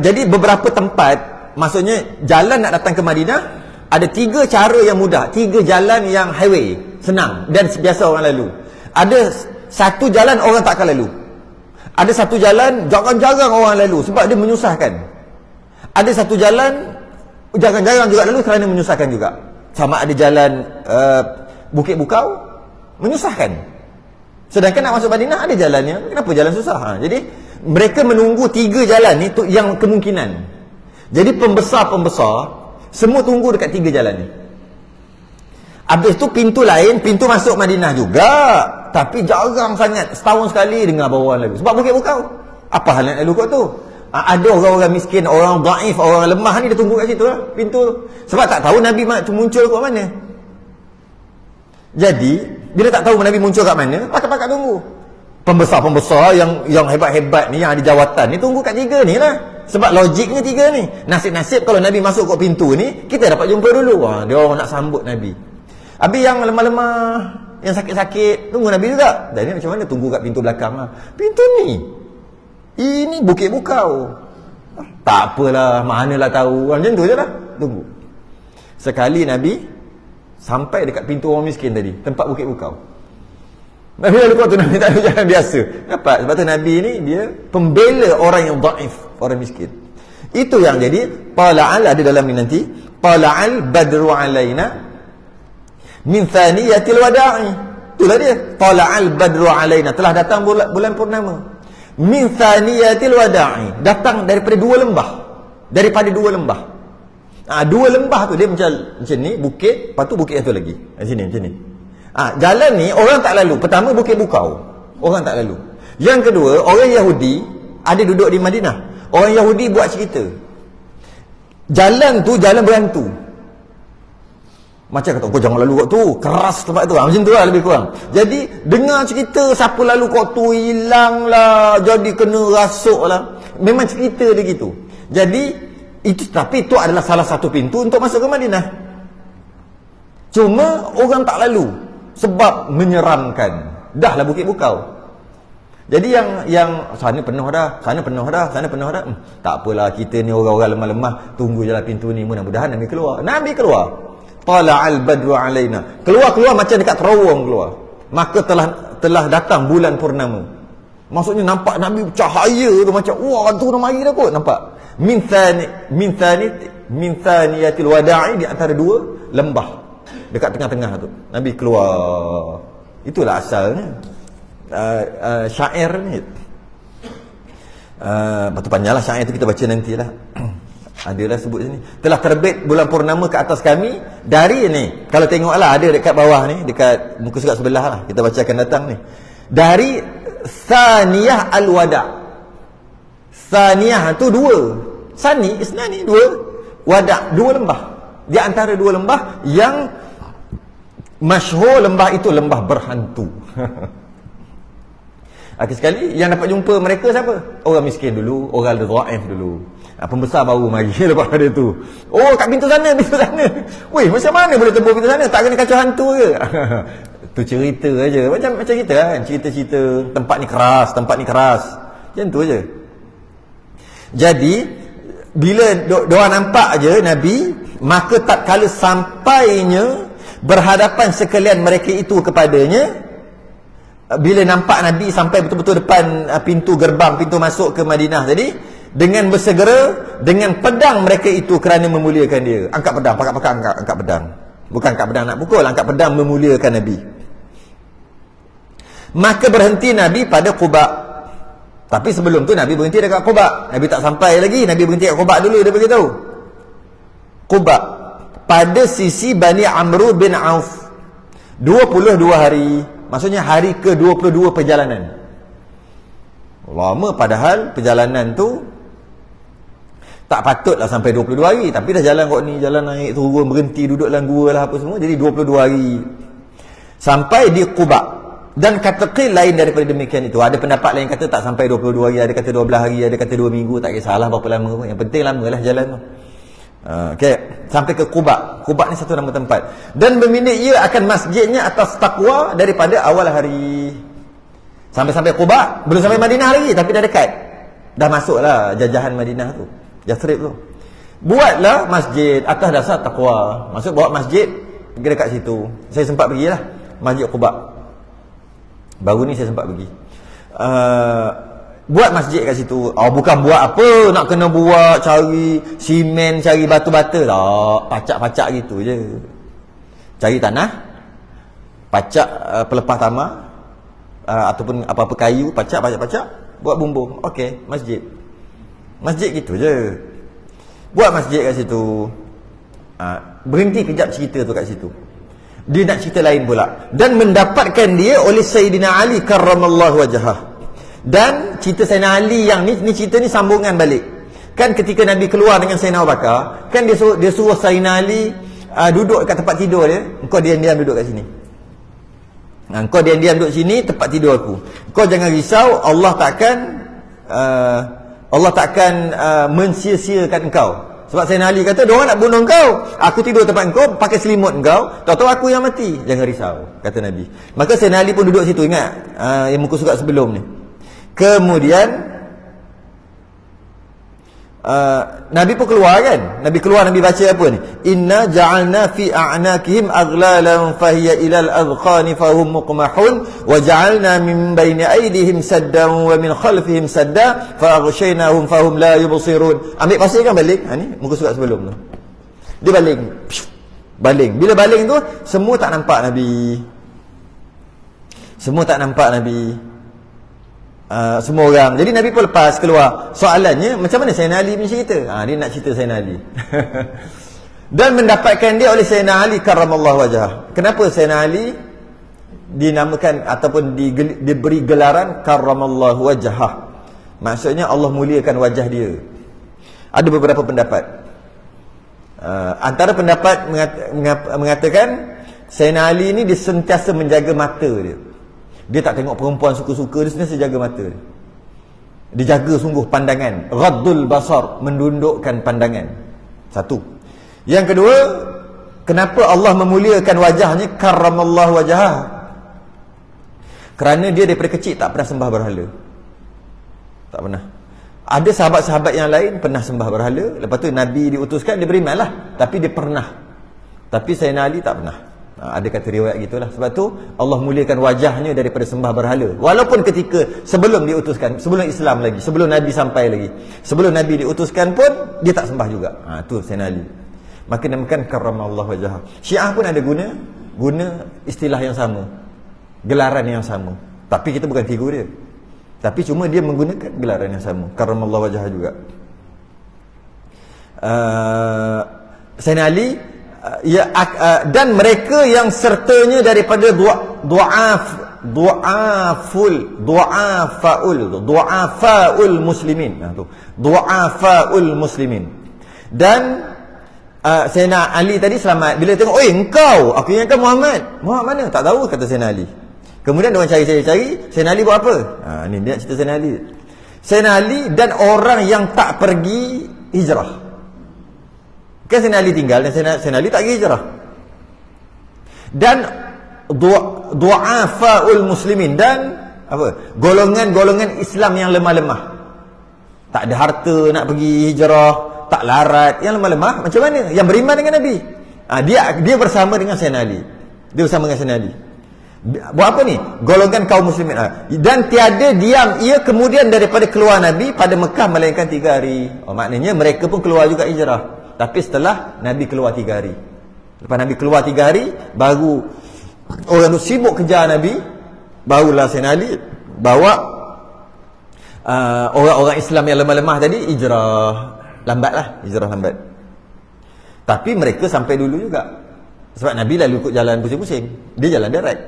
Jadi beberapa tempat, maksudnya jalan nak datang ke Madinah, ada 3 cara yang mudah, 3 jalan yang highway, senang dan biasa orang lalu. Ada satu jalan orang tak akan lalu. Ada satu jalan jarang-jarang orang lalu sebab dia menyusahkan. Ada satu jalan jarang-jarang juga lalu kerana menyusahkan juga. Sama ada jalan Bukit Bukau, menyusahkan. Sedangkan nak masuk Madinah ada jalannya, kenapa jalan susah? Jadi mereka menunggu 3 jalan ni yang kemungkinan. Jadi pembesar-pembesar semua tunggu dekat 3 jalan ni. Habis tu pintu lain, pintu masuk Madinah juga, tapi jarang sangat, setahun sekali dengar bawa orang lalu. Sebab Bukit Bukau, apa hal nak lalu kat tu? Ada orang-orang miskin, orang dhaif, orang lemah ni dia tunggu kat situ lah, pintu tu. Sebab tak tahu Nabi muncul kat mana. Jadi bila tak tahu Nabi muncul kat mana, pakat-pakat tunggu. Pembesar-pembesar yang hebat-hebat ni, yang ada jawatan ni, tunggu kat 3 ni lah. Sebab logiknya 3 ni. Nasib-nasib kalau Nabi masuk kat pintu ni, kita dapat jumpa dulu. Dia orang nak sambut Nabi. Habis yang lemah-lemah, yang sakit-sakit, tunggu Nabi juga. Dan ni macam mana tunggu kat pintu belakang lah. Pintu ni, ini Bukit Bukau. Tak apalah, manalah tahu. Macam tu je lah, tunggu. Sekali Nabi sampai dekat pintu orang miskin tadi, tempat Bukit Bukau. Nabi lalu kau tu, Nabi tak ada jalan biasa. Dapat, sebab tu Nabi ni dia pembela orang yang dhaif, orang miskin. Itu yang jadi tala'al, ada dalam ni nanti, tala'al badru alaina min thaniyatil wada'i. Itulah dia, tala'al badru alaina, telah datang bulan purnama. Min thaniyatil wada'i, datang daripada 2 lembah. Daripada 2 lembah. 2 lembah tu dia macam ni, bukit, lepas tu bukit satu lagi. Sini macam ni. Jalan ni orang tak lalu. Pertama Bukit Bukau, orang tak lalu. Yang kedua, orang Yahudi ada duduk di Madinah. Orang Yahudi buat cerita, jalan tu jalan berhantu. Macam kata, kau jangan lalu kat tu, keras tempat tu. Macam tu lah lebih kurang. Jadi dengar cerita siapa lalu kat tu hilang lah, jadi kena rasuk lah. Memang cerita dia gitu. Jadi itu, tapi itu adalah salah satu pintu untuk masuk ke Madinah. Cuma orang tak lalu sebab menyeramkan. Dah lah Bukit Bukau. Jadi yang sana penuh dah. Tak apalah, kita ni orang-orang lemah-lemah, tunggu je lah pintu ni, mudah-mudahan Nabi keluar. Nabi keluar. Tala'al badru alaina. Keluar macam dekat terowong keluar. Maka telah datang bulan purnama. Maksudnya nampak Nabi cahaya tu macam, wah tu nak mari dah kot, nampak. Min thaniyatil wada'i, di antara 2 lembah. Dekat tengah-tengah tu Nabi keluar. Itulah asalnya syair ni. Batu panjanglah syair tu, kita baca nantilah. Adalah sebut sini, telah terbit bulan purnama ke atas kami dari ni. Kalau tengoklah ada dekat bawah ni, dekat muka surat sebelah lah, kita baca akan datang ni. Dari Thaniyah al-Wada'. Thaniyah tu 2. Sani, isnani 2. Wada' 2 lembah. Di antara 2 lembah yang masyhur, lembah itu lembah berhantu. Akhir sekali yang dapat jumpa mereka siapa? Orang miskin dulu, orang dhaif dulu. Pembesar baru mari lepas pada tu. Oh, kat pintu sana. Weh, macam mana boleh tembus pintu sana? Tak kena kacau hantu ke? Tu cerita aja. Macam kita kan, cerita-cerita tempat ni keras. Macam tu aja. Jadi bila diorang nampak aje Nabi, maka tak kala sampainya berhadapan sekalian mereka itu kepadanya. Bila nampak Nabi sampai betul-betul depan pintu gerbang, pintu masuk ke Madinah tadi, dengan bersegera, dengan pedang mereka itu kerana memuliakan dia. Angkat pedang, pakat-pakat angkat pedang. Bukan angkat pedang nak pukul, angkat pedang memuliakan Nabi. Maka berhenti Nabi pada Quba. Tapi sebelum tu Nabi berhenti dekat Quba. Nabi tak sampai lagi, Nabi berhenti dekat Quba dulu, dia beritahu. Quba pada sisi Bani Amr bin Auf, 22 hari. Maksudnya hari ke-22 perjalanan. Lama, padahal perjalanan tu tak patutlah sampai 22 hari. Tapi dah jalan kot ni, jalan naik turun, berhenti, duduk dalam gua lah apa semua. Jadi 22 hari. Sampai di Quba. Dan kata qil lain daripada demikian itu. Ada pendapat lain kata tak sampai 22 hari, ada kata 12 hari, ada kata 2 minggu, tak kisahlah berapa lama pun. Yang penting lamalah jalan tu. Okey, sampai ke Quba. Quba ni satu nama tempat. Dan berminat ia akan masjidnya atas takwa daripada awal hari. Sampai Quba, belum sampai Madinah lagi tapi dah dekat. Dah masuklah jajahan Madinah tu, Yathrib tu. Buatlah masjid atas dasar takwa. Maksud buat masjid dekat situ. Saya sempat pergilah Masjid Quba. Baru ni saya sempat pergi. Buat masjid kat situ. Bukan buat apa, nak kena buat cari simen, cari batu-bata. Tak, pacak-pacak gitu je. Cari tanah, pacak pelepah tamar, ataupun apa-apa kayu, pacak, buat bumbung. Okey, masjid. Masjid gitu je. Buat masjid kat situ. Berhenti kejap cerita tu kat situ. Dia nak cerita lain pula. Dan mendapatkan dia oleh Sayyidina Ali karramallahu wajhah. Dan cerita Sayyidina Ali yang ni cerita ni sambungan balik. Kan ketika Nabi keluar dengan Sayyidina Abu Bakar, kan dia suruh Sayyidina Ali duduk kat tempat tidur dia. Engkau diam-diam duduk kat sini. Engkau diam-diam duduk sini tempat tidur aku. Kau jangan risau, Allah takkan mensia-siakan engkau. Sebab Sayyidina Ali kata, diorang nak bunuh engkau, aku tidur tempat engkau, pakai selimut engkau, tahu-tahu aku yang mati. Jangan risau, kata Nabi. Maka Sayyidina Ali pun duduk situ. Ingat yang muka surat sebelum ni. Kemudian Nabi pun keluar kan. Nabi keluar, Nabi baca apa ni? Inna ja'alna fi a'nakihim aghlalan fahiya ilal adhqani fahum muqmahun wa ja'alna min bayni aydihim saddan wa min khalfihim sadda fa'aghshaynahum fahum la yubsirun. Ambil pasal kan balik. Ni muka surat sebelum tu. Dia baling. Baling. Bila baling tu semua tak nampak Nabi. Semua tak nampak Nabi. Semua orang. Jadi Nabi pun lepas keluar. Soalannya, macam mana Sayyidina Ali punya cerita? Dia nak cerita Sayyidina Ali. Dan mendapatkan dia oleh Sayyidina Ali karramallahu wajhah. Kenapa Sayyidina Ali dinamakan ataupun diberi gelaran karramallahu wajhah? Maksudnya Allah muliakan wajah dia. Ada beberapa pendapat. Antara pendapat mengatakan Sayyidina Ali ni dia sentiasa menjaga mata dia. Dia tak tengok perempuan suka-suka, dia sentiasa jaga mata. Dia jaga sungguh pandangan. Raddul basar, mendundukkan pandangan. Satu. Yang kedua, kenapa Allah memuliakan wajahnya karramallahu wajhah? Kerana dia daripada kecil tak pernah sembah berhala. Tak pernah. Ada sahabat-sahabat yang lain pernah sembah berhala. Lepas tu Nabi diutuskan, dia beriman lah. Tapi dia pernah. Tapi Sayyidina Ali tak pernah. Ada kata riwayat gitulah. Sebab tu Allah muliakan wajahnya daripada sembah berhala. Walaupun ketika sebelum diutuskan, sebelum Islam lagi, sebelum Nabi sampai lagi, sebelum Nabi diutuskan pun dia tak sembah juga. Tu Sayyidina Ali. Maka namakan karramallahu wajhah. Syiah pun ada guna istilah yang sama, gelaran yang sama. Tapi kita bukan figur dia. Tapi cuma dia menggunakan gelaran yang sama, karramallahu wajhah juga. Sayyidina Ali dan mereka yang sertanya daripada du'afaul muslimin. Du'afaul muslimin. Dan Sayyidina Ali tadi selamat. Bila tengok, engkau, aku ingatkan Muhammad. Muhammad mana? Tak tahu, kata Sayyidina Ali. Kemudian dia orang cari. Sayyidina Ali buat apa? Ni dia cerita Sayyidina Ali. Sayyidina Ali dan orang yang tak pergi hijrah. Kan Sayyidina Ali tinggal dan Sayyidina Ali tak pergi hijrah. Dan du'afaul muslimin, dan apa? Golongan-golongan Islam yang lemah-lemah. Tak ada harta nak pergi hijrah, tak larat, yang lemah-lemah. Macam mana? Yang beriman dengan Nabi. Dia bersama dengan Sayyidina Ali. Dia bersama dengan Sayyidina Ali. Buat apa ni? Golongan kaum muslimin. Dan tiada diam ia kemudian daripada keluar Nabi pada Mekah melainkan 3 hari. Maknanya mereka pun keluar juga hijrah. Tapi setelah Nabi keluar 3 hari. Lepas Nabi keluar 3 hari, baru orang tu sibuk kejar Nabi. Barulah Sayyidina Ali bawa orang-orang Islam yang lemah-lemah tadi hijrah. Hijrah lambat. Tapi mereka sampai dulu juga. Sebab Nabi lalu ikut jalan pusing-pusing. Dia jalan darat.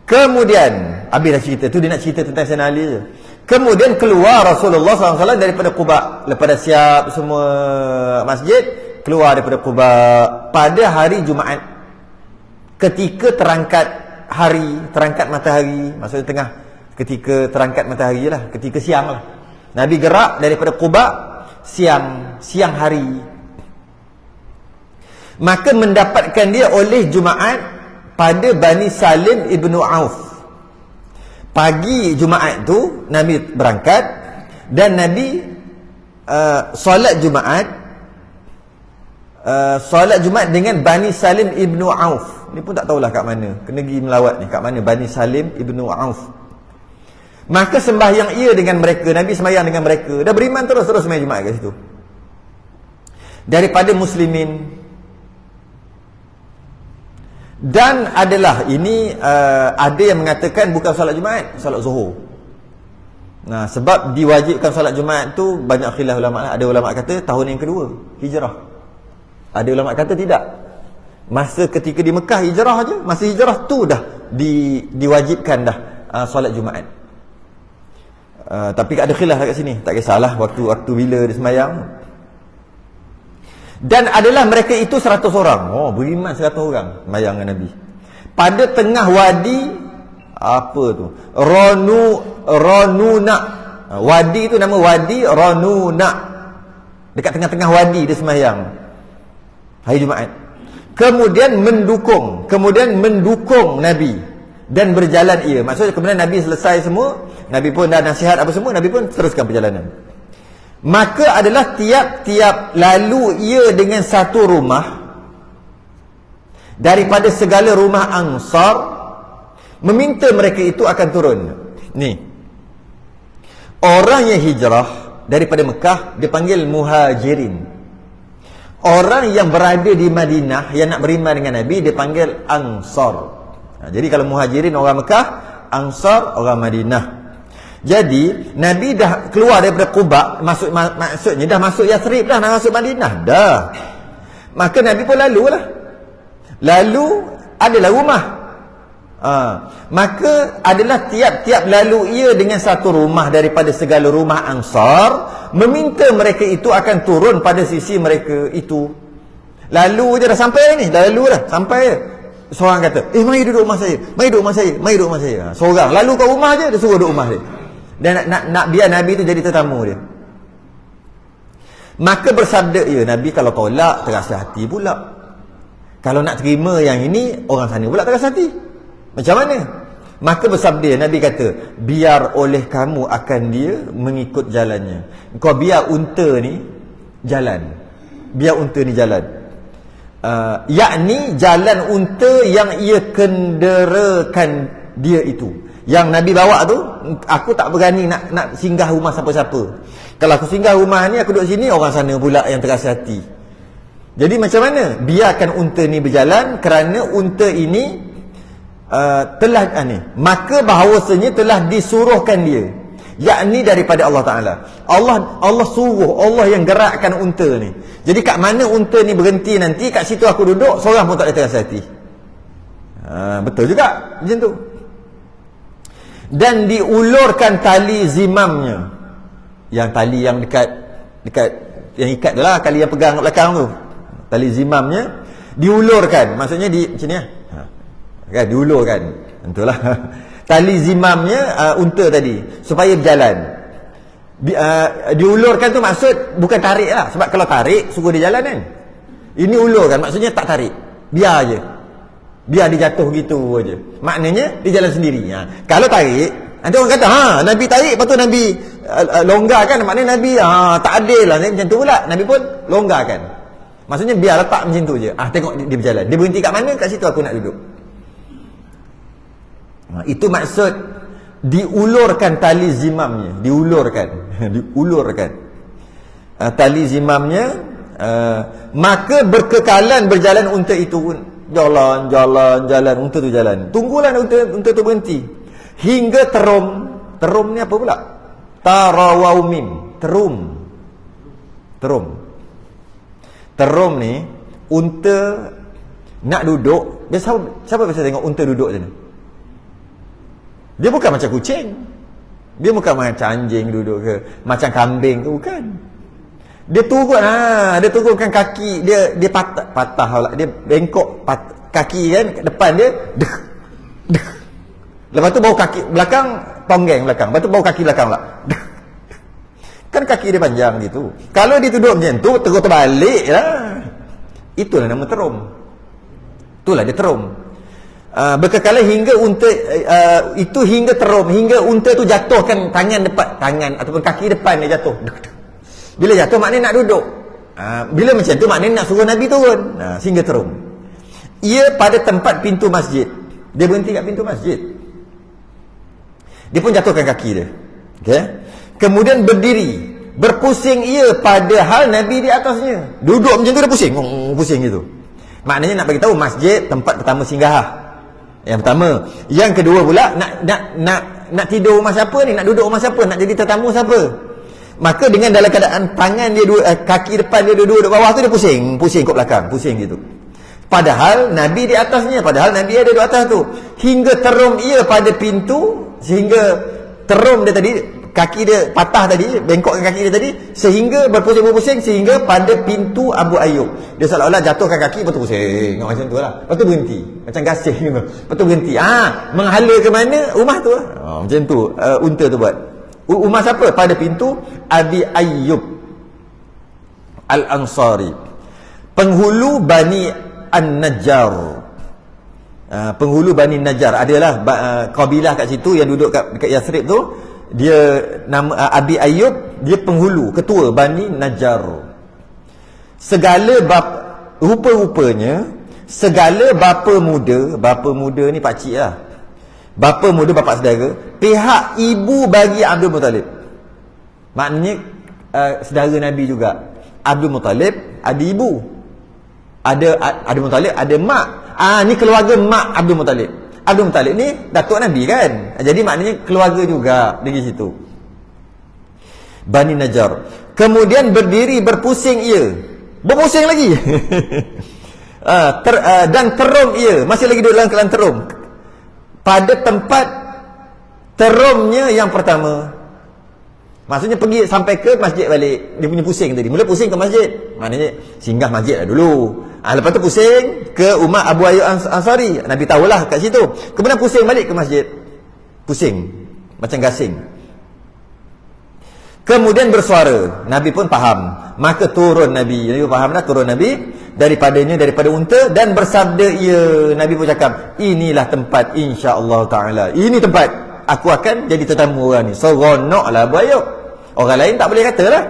Kemudian habislah cerita tu, dia nak cerita tentang Sayyidina Ali je. Kemudian keluar Rasulullah SAW daripada Quba. Lepas dah siap semua masjid, keluar daripada Quba pada hari Jumaat. Ketika terangkat hari, terangkat matahari, maksudnya ketika terangkat matahari lah, ketika siang lah. Nabi gerak daripada Quba siang hari. Maka mendapatkan dia oleh Jumaat pada Bani Salim ibnu Auf. Pagi Jumaat tu Nabi berangkat dan Nabi solat Jumaat dengan Bani Salim ibnu Auf. Ni pun tak tahulah kat mana, kena pergi melawat ni, kat mana Bani Salim ibnu Auf. Maka sembahyang ia dengan mereka, Nabi sembahyang dengan mereka, dah beriman terus sembahyang Jumaat kat situ. Daripada muslimin. Dan adalah ini ada yang mengatakan bukan solat Jumaat, solat Zuhur. Nah, sebab diwajibkan solat Jumaat tu banyak khilaf ulama lah. Ada ulama kata tahun yang kedua hijrah. Ada ulama kata tidak. Masa ketika di Mekah hijrah aja, masa hijrah tu dah diwajibkan dah solat Jumaat. Tapi ada khilaf kat sini, tak kisahlah waktu bila dia sembahyang. Dan adalah mereka itu 100 orang. Oh, beriman 100 orang sembahyang dengan Nabi. Pada tengah wadi apa tu? Ronuna. Wadi itu nama wadi Ronuna. Dekat tengah-tengah wadi dia sembahyang hari Jumaat. Kemudian mendukung Nabi dan berjalan ia. Maksudnya kemudian Nabi selesai semua, Nabi pun dah nasihat apa semua, Nabi pun teruskan perjalanan. Maka adalah tiap-tiap lalu ia dengan satu rumah daripada segala rumah Ansar, meminta mereka itu akan turun. Ni orang yang hijrah daripada Mekah dipanggil muhajirin. Orang yang berada di Madinah yang nak beriman dengan Nabi dipanggil Ansar. Jadi kalau muhajirin orang Mekah, Ansar orang Madinah. Jadi Nabi dah keluar daripada Quba, maksudnya dah masuk Yathrib dah, nak masuk Madinah dah. Maka Nabi pun lalu adalah rumah. Maka adalah tiap-tiap lalu ia dengan satu rumah daripada segala rumah Ansar, meminta mereka itu akan turun pada sisi mereka itu. Lalu je dah sampai ni, dah lalu dah sampai je. Seorang kata, mari duduk rumah saya, mari duduk rumah saya, mari duduk rumah saya. Seorang lalu kat rumah je, dia suruh duduk rumah dia. Dan nak biar Nabi tu jadi tetamu dia. Maka bersabda ia, Nabi kalau tolak terasa hati pula. Kalau nak terima yang ini, orang sana pula terasa hati. Macam mana? Maka bersabda Nabi kata, biar oleh kamu akan dia mengikut jalannya. Kau biar unta ni jalan. Biar unta ni jalan. Yakni jalan unta yang ia kenderakan dia itu. Yang Nabi bawa tu, aku tak berani nak singgah rumah siapa-siapa. Kalau aku singgah rumah ni, aku duduk sini, orang sana pula yang terasa hati. Jadi macam mana? Biarkan unta ni berjalan, kerana unta ini maka bahawasanya telah disuruhkan dia, yakni daripada Allah Ta'ala. Allah suruh, Allah yang gerakkan unta ni. Jadi kat mana unta ni berhenti nanti, kat situ aku duduk, seorang pun tak ada terasa hati. Betul juga macam tu. Dan diulurkan tali zimamnya, yang tali yang dekat yang ikat tu lah, tali yang pegang kat belakang tu, tali zimamnya diulurkan, maksudnya macam ni lah. Kan diulurkan, itulah tali zimamnya unta tadi supaya berjalan. Diulurkan tu maksud bukan tarik lah, sebab kalau tarik suruh dia jalan kan. Ini ulurkan, maksudnya tak tarik, biar je, biar dia jatuh gitu aja. Maknanya dia jalan sendiri. Kalau tarik, nanti orang kata Nabi tarik, lepas tu Nabi longgarkan, maknanya Nabi tak adil lah, macam tu pula. Nabi pun longgarkan, maksudnya biar letak macam tu je. Tengok dia berjalan, dia berhenti kat mana, kat situ aku nak duduk. Itu maksud diulurkan tali zimamnya. Diulurkan tali zimamnya. Maka berkekalan berjalan unta itu pun. Jalan unta tu jalan. Tunggulah unta tu berhenti hingga terum ni apa pula? Tarawaumim. Terum ni unta nak duduk. Siapa biasa tengok unta duduk macam ni? Dia bukan macam kucing, dia bukan macam anjing duduk ke, macam kambing ke, bukan. Dia turunkan kaki dia patah pula, dia bengkok kaki kan kat depan dia, Lepas tu bau kaki belakang, tonggeng belakang. Lepas tu bau kaki belakang pula. Kan kaki dia panjang gitu. Kalau dia duduk macam tu, terus terbalik lah. Itulah nama terum. Itulah dia terum. Berkekala hingga unta itu hingga terum, hingga unta tu jatuhkan tangan ataupun kaki depan dia jatuh. Bila jatuh maknanya nak duduk. Bila macam tu maknanya nak suruh Nabi turun. Sehingga terum. Ia pada tempat pintu masjid. Dia berhenti kat pintu masjid. Dia pun jatuhkan kaki dia. Okey. Kemudian berdiri, berpusing ia padahal Nabi di atasnya. Duduk macam tu dia pusing, pusing gitu. Maknanya nak bagi tahu masjid tempat pertama singgah. Yang pertama, yang kedua pula nak tidur rumah siapa ni, nak duduk rumah siapa, nak jadi tetamu siapa. Maka dengan dalam keadaan tangan dia kaki depan dia dua-dua duduk bawah tu dia pusing kat belakang, pusing gitu. Padahal Nabi di atasnya, padahal Nabi ada di atas tu. Hingga terum ia pada pintu, sehingga terum dia tadi, kaki dia patah tadi, bengkokkan kaki dia tadi, sehingga berpusing-pusing sehingga pada pintu Abu Ayyub. Dia seolah-olah jatuhkan kaki, lepas tu pusing macam tu lah. Lepas tu berhenti, macam gasing gitu. Lepas tu berhenti, menghala ke mana? Rumah tu lah. Macam tu unta tu buat. Rumah siapa? Pada pintu Abi Ayyub Al-Ansari, penghulu Bani An-Najjar. Penghulu Bani Najjar adalah kabilah kat situ yang duduk dekat Yathrib tu. Dia nama Abi Ayyub, dia penghulu, ketua Bani Najjar. Segala rupa-rupanya segala bapa muda ni pakcik lah. Bapa muda, bapa saudara, pihak ibu bagi Abdul Muttalib. Maknanya saudara Nabi juga. Abdul Muttalib ada ibu. Ada Abdul Muttalib, ada mak. Ni keluarga mak Abdul Muttalib. Abdul Muttalib ni datuk Nabi kan. Jadi maknanya keluarga juga dari situ. Bani Najjar. Kemudian berdiri berpusing ia. Berpusing lagi. Dan terum ia. Masih lagi duduk dalam keadaan terum. Pada tempat terumnya yang pertama. Maksudnya pergi sampai ke masjid balik. Dia punya pusing tadi. Mula pusing ke masjid. Maknanya singgah masjid lah dulu. Lepas tu pusing ke rumah Abu Ayyub Ansari. Nabi tahulah kat situ. Kemudian pusing balik ke masjid. Pusing. Macam gasing. Kemudian bersuara. Nabi pun faham. Maka turun Nabi. Nabi faham dah, turun Nabi. Daripada unta. Dan bersabda ia. Nabi pun cakap, inilah tempat insya-Allah ta'ala. Ini tempat. Aku akan jadi tetamu orang ni. Seronoklah Abu Ayyub. Orang lain tak boleh kata lah.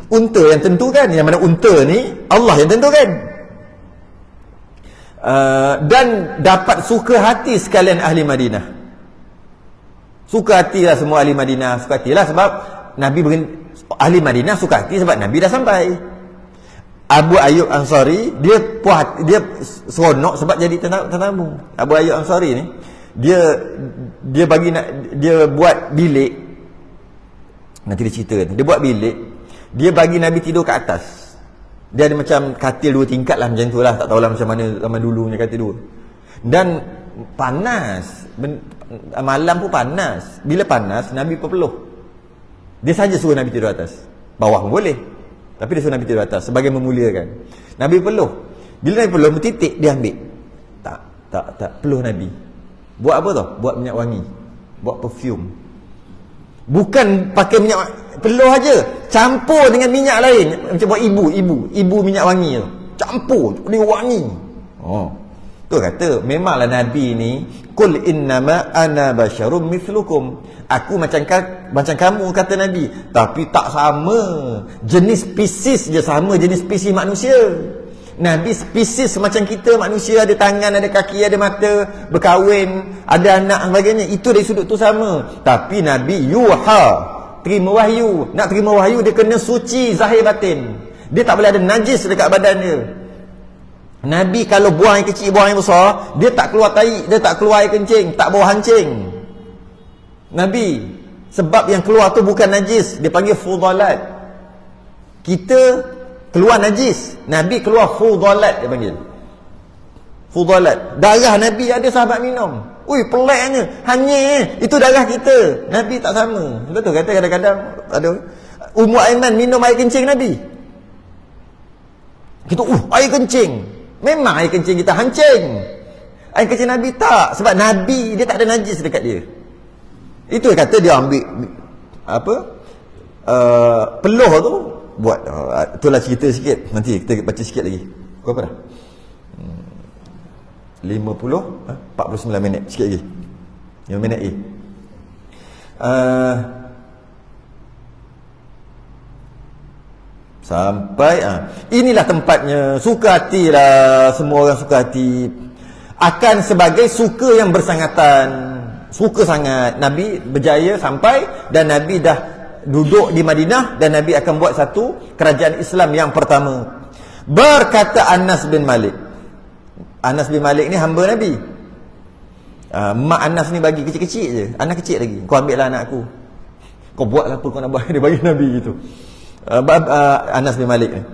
Unta yang tentukan. Yang mana unta ni Allah yang tentukan. Dan dapat suka hati sekalian ahli Madinah. Suka hatilah semua ahli Madinah. Suka hatilah sebab Nabi ahli Madinah suka hati sebab Nabi dah sampai. Abu Ayyub Ansari dia seronok sebab jadi tetamu. Abu Ayyub Ansari ni dia buat bilik. Nanti dia cerita. Dia buat bilik. Dia bagi Nabi tidur kat atas. Dia ada macam katil 2 tingkat lah, macam tu lah. Tak tahulah macam mana zaman dulu punya katil 2. Dan panas. Malam pun panas. Bila panas, Nabi berpeluh. Dia saja suruh Nabi tidur atas. Bawah pun boleh. Tapi dia suruh Nabi tidur atas sebagai memuliakan. Nabi peluh. Bila Nabi peluh, titik dia ambil. Tak. Peluh Nabi. Buat apa tau? Buat minyak wangi. Buat perfume. Bukan pakai minyak peluh aja, campur dengan minyak lain. Macam buat ibu minyak wangi tu. Campur, dia wangi. Tu kata, memanglah Nabi ni, qul innama ana basyarum mithlukum. Aku macam kamu, kata Nabi. Tapi tak sama. Jenis spesies je sama, jenis spesies manusia. Nabi spesies macam kita manusia, ada tangan, ada kaki, ada mata, berkahwin, ada anak sebagainya. Itu dari sudut tu sama. Tapi Nabi yuha, terima wahyu. Nak terima wahyu dia kena suci zahir batin. Dia tak boleh ada najis dekat badan dia. Nabi kalau buang air kecil, buang air besar, dia tak keluar tai, dia tak keluar air kencing, tak bau hancing. Nabi sebab yang keluar tu bukan najis, dia panggil fudalat. Kita keluar najis, Nabi keluar fudalat, dia panggil fudalat. Darah Nabi ada sahabat minum. Ui, peliknya, hanya itu darah kita. Nabi tak sama. Betul kata kadang-kadang ada Ummu Aiman minum air kencing Nabi. Kita air kencing. Memang air kencing kita hancing. Air kecil Nabi tak. Sebab Nabi dia tak ada najis dekat dia. Itu yang kata dia ambil apa? Peluh tu buat. Itulah cerita sikit. Nanti kita baca sikit lagi. Berapa dah? 49 minit. Sikit lagi. 5 minit lagi. Sampai inilah tempatnya. Suka hatilah. Semua orang suka hati. Akan sebagai suka yang bersangatan. Suka sangat. Nabi berjaya sampai. Dan Nabi dah duduk di Madinah. Dan Nabi akan buat satu kerajaan Islam yang pertama. Berkata Anas bin Malik. Anas bin Malik ni hamba Nabi. Mak Anas ni bagi kecil-kecil je. Anak kecil lagi. Kau ambil lah anak aku. Kau buat lah apa kau nak buat. Dia bagi Nabi gitu. Anas bin Malik ni,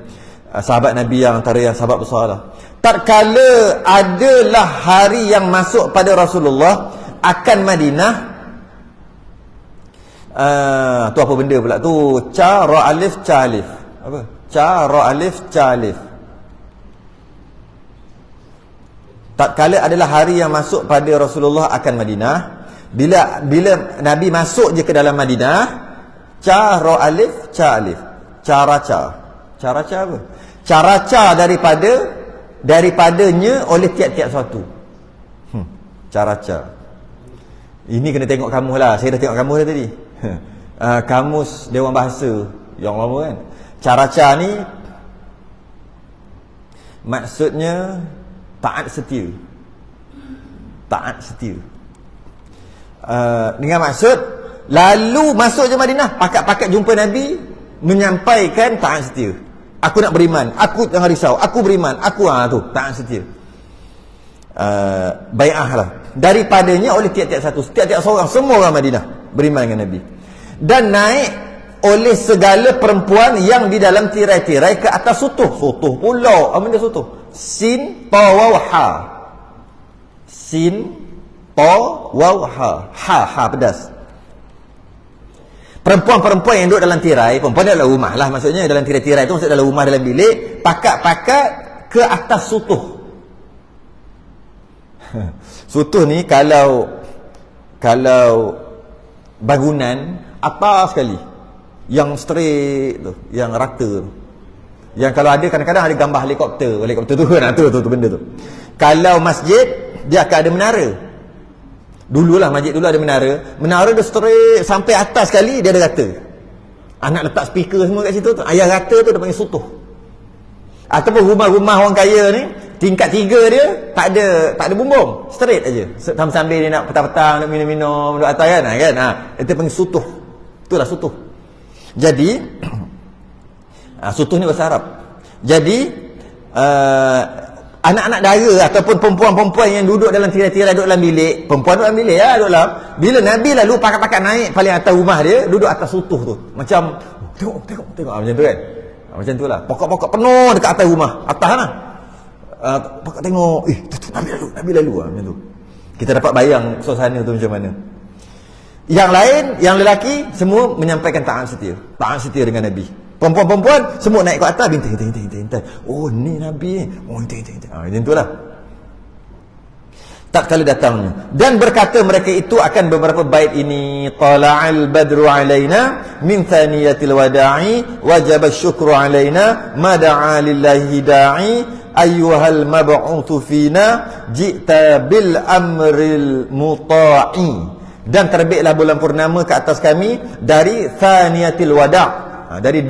sahabat Nabi yang antara yang sahabat besar lah. Tatkala adalah hari yang masuk pada Rasulullah akan Madinah. Tu apa benda pula tu? Ca ra alif ca alif. Apa? Ca ra alif ca alif. Tatkala adalah hari yang masuk pada Rasulullah akan Madinah. Bila Nabi masuk je ke dalam Madinah, ca ra alif ca alif. Caraca apa? Caraca daripadanya oleh tiap-tiap suatu. Caraca. Ini kena tengok kamus lah. Saya dah tengok kamus dah tadi. Kamus Dewan Bahasa yang lama kan. Caraca ni maksudnya taat setia. Taat setia. Dengan maksud lalu masuk je Madinah, pakat-pakat jumpa Nabi, menyampaikan taat setia. Aku nak beriman, aku jangan risau, aku beriman, aku tu taat setia. Bai'ah lah. Daripadanya oleh tiap-tiap satu, tiap-tiap seorang, semua orang Madinah beriman dengan Nabi. Dan naik oleh segala perempuan yang di dalam tirai-tirai ke atas sutuh. Sutuh pula. Apa benda sutuh? Sin ta waw ha. Sin ta waw ha. Ha pedas. Perempuan-perempuan yang duduk dalam tirai, perempuan dalam rumah lah maksudnya, dalam tirai-tirai tu maksud dalam rumah, dalam bilik, pakat-pakat ke atas sutuh. Sutuh ni kalau bangunan atas sekali, yang straight tu, yang rata tu, yang kalau ada kadang-kadang ada gambar helikopter tu kan, tu benda tu. Kalau masjid dia akan ada menara. Dululah masjid dulu ada menara dia straight sampai atas sekali, dia ada rata. Anak letak speaker semua kat situ tu, ayah rata tu dia panggil sutuh. Ataupun rumah-rumah orang kaya ni tingkat 3 dia tak ada bumbung, straight aja. Sambil dia nak petang-petang nak minum-minum duduk atas kan. Itu panggil sutuh. Itulah sutuh. Jadi sutuh ni bahasa Arab. Jadi anak-anak dara ataupun perempuan-perempuan yang duduk dalam tirai-tirai, duduk dalam bilik, perempuan duduk dalam bilik ya, duduk dalam. Bila Nabi lalu pakat-pakat naik paling atas rumah dia, duduk atas sutuh tu. Macam tengok macam tu kan. Macam tu lah. Pokok-pokok penuh dekat atas rumah. Atas lah. Pokok tengok, tu Nabi lalu macam tu. Kita dapat bayang suasana tu macam mana. Yang lain, yang lelaki semua menyampaikan taat setia. Taat setia dengan Nabi. Perempuan-perempuan semua naik ke atas, bintai. Oh ni Nabi. Oh bintai. Macam tu lah. Tak kala datangnya. Dan berkata mereka itu akan beberapa bait ini. Tala'al badru alaina min thaniyatil wada'i wajaba syukru alaina ma da'a lillahi da'i ayyuhal mab'uthu fina ji'ta bil amril muta'i. Dan terbitlah bulan purnama ke atas kami dari thaniyatil wada'. Dari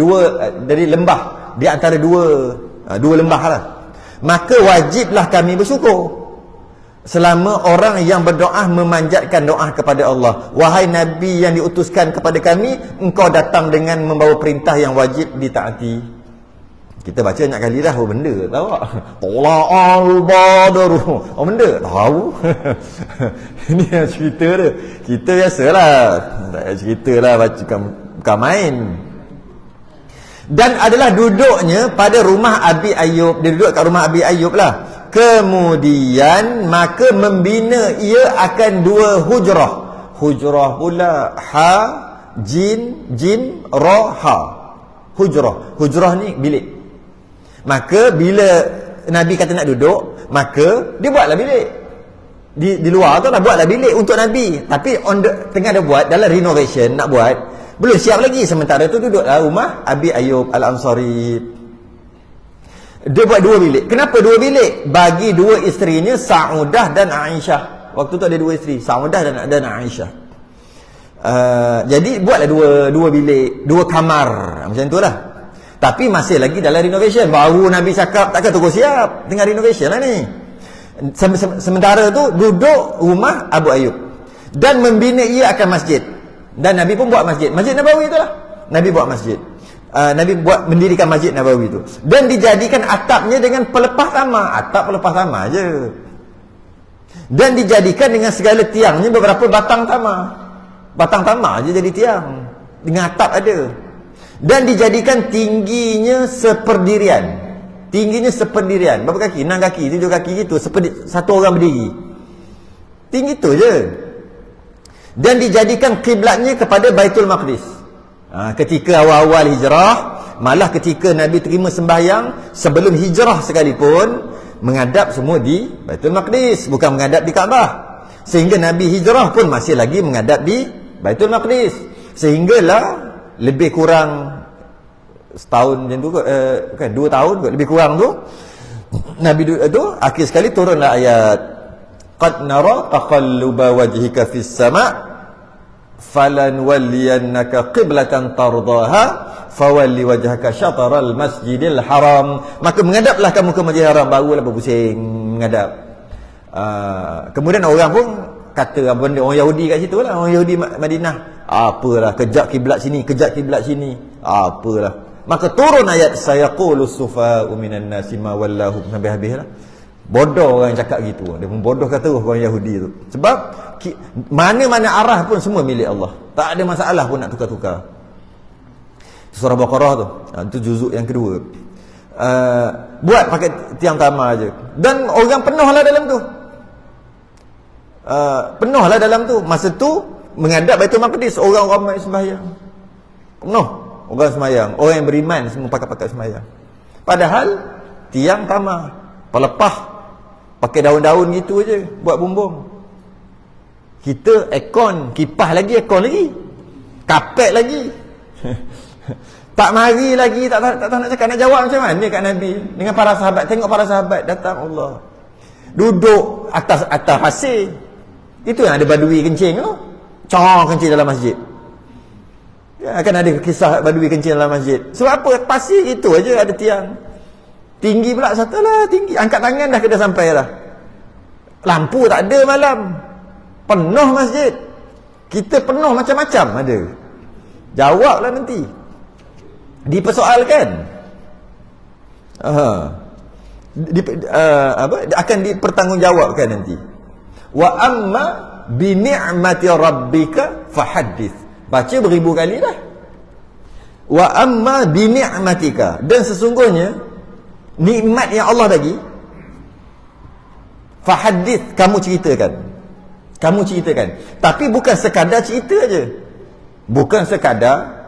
lembah, di antara dua lembah lah. Maka wajiblah kami bersyukur selama orang yang berdoa memanjatkan doa kepada Allah. Wahai Nabi yang diutuskan kepada kami, engkau datang dengan membawa perintah yang wajib ditaati. Kita baca banyak kali dah. Oh benda tahu tak? Tala'al badru. Oh benda tahu. Ini yang cerita dia. Kita biasalah ceritalah, bukan main. Dan adalah duduknya pada rumah Abi Ayyub. Dia duduk kat rumah Abi Ayyub lah. Kemudian maka membina ia akan 2 hujrah. Hujrah pula ha, jim, ra, ha. Hujrah ni bilik. Maka bila Nabi kata nak duduk, maka dia buatlah bilik. di luar tu lah, buatlah bilik untuk Nabi. Tapi tengah ada buat, dalam renovation nak buat, belum siap lagi. Sementara tu duduklah rumah Abi Ayyub Al-Ansari. Dia buat 2 bilik. Kenapa 2 bilik? Bagi 2 isterinya, Saudah dan Aisyah. Waktu tu ada 2 isteri, Saudah dan Aisyah. Jadi buatlah 2 bilik, 2 kamar, macam tu lah. Tapi masih lagi dalam renovation. Baru Nabi cakap takkan tunggu siap, tengah renovation lah ni. Sementara tu duduk rumah Abu Ayyub dan membina ia akan masjid. Dan Nabi pun buat masjid Nabawi itulah. Nabi buat masjid. Nabi mendirikan Masjid Nabawi itu. Dan dijadikan atapnya dengan pelepah tama. Atap pelepah tama je. Dan dijadikan dengan segala tiangnya beberapa batang tama. Batang tama je jadi tiang. Dengan atap ada. Dan dijadikan tingginya seperdirian. Tingginya seperdirian. Berapa kaki? 6 kaki, 7 kaki gitu. Satu orang berdiri. Tinggi tu je. Dan dijadikan kiblatnya kepada Baitul Maqdis. Ketika awal-awal hijrah, malah ketika Nabi terima sembahyang, sebelum hijrah sekalipun, menghadap semua di Baitul Maqdis, bukan menghadap di Kaabah. Sehingga Nabi hijrah pun masih lagi menghadap di Baitul Maqdis. Sehinggalah lebih kurang setahun macam tu bukan 2 tahun kot, lebih kurang tu Nabi tu akhir sekali turunlah ayat qad nara taqalluba wajhika fis sama' falanwalliyannaka qiblatan tardaha fawalli wajhaka syataral masjidil haram, maka menghadaplah kamu ke Masjidil Haram. Barulah berpusing menghadap. Kemudian orang pun kata benda orang Yahudi kat situ lah, orang Yahudi Madinah, apalah kejap kiblat sini, kejap kiblat sini, apalah. Maka turun ayat sayaqulu sufa'u minan nasi ma wallahu, sampai habis lah. Bodoh orang yang cakap gitu. Dia pun bodoh kata orang Yahudi tu. Sebab mana-mana arah pun semua milik Allah. Tak ada masalah pun nak tukar-tukar. Surah Baqarah tu. Itu juzuk yang kedua. Buat pakai tiang tama aje. Dan orang penuh lah dalam tu. Penuh lah dalam tu. Masa tu menghadap Baitul Maqdis, orang ramai sembahyang. Penuh orang sembahyang. Orang yang beriman semua pakai sembahyang. Padahal tiang tama, pelepah, pakai daun-daun gitu aje buat bumbung. Kita aircon, kipas lagi, aircon lagi, kapet lagi. Tak mari lagi, tak tahu nak cakap, nak jawab macam mana kat Nabi dengan para sahabat. Tengok para sahabat datang Allah, duduk atas pasir. Itu yang ada badui kencing tu, kencing dalam masjid. Ya, akan ada kisah badui kencing dalam masjid. Sebab apa? Pasir itu aja ada tiang. Tinggi pula satu lah, tinggi. Angkat tangan dah kena sampai dah. Lampu tak ada malam. Penuh masjid. Kita penuh macam-macam ada. Jawablah nanti. Dipersoalkan. Akan dipertanggungjawabkan nanti. Wa amma bi ni'mati rabbika fahaddits. Baca beribu kali dah. Wa amma bi ni'matika, dan sesungguhnya nikmat yang Allah bagi, fahaddits, kamu ceritakan. Kamu ceritakan. Tapi bukan sekadar cerita aja. Bukan sekadar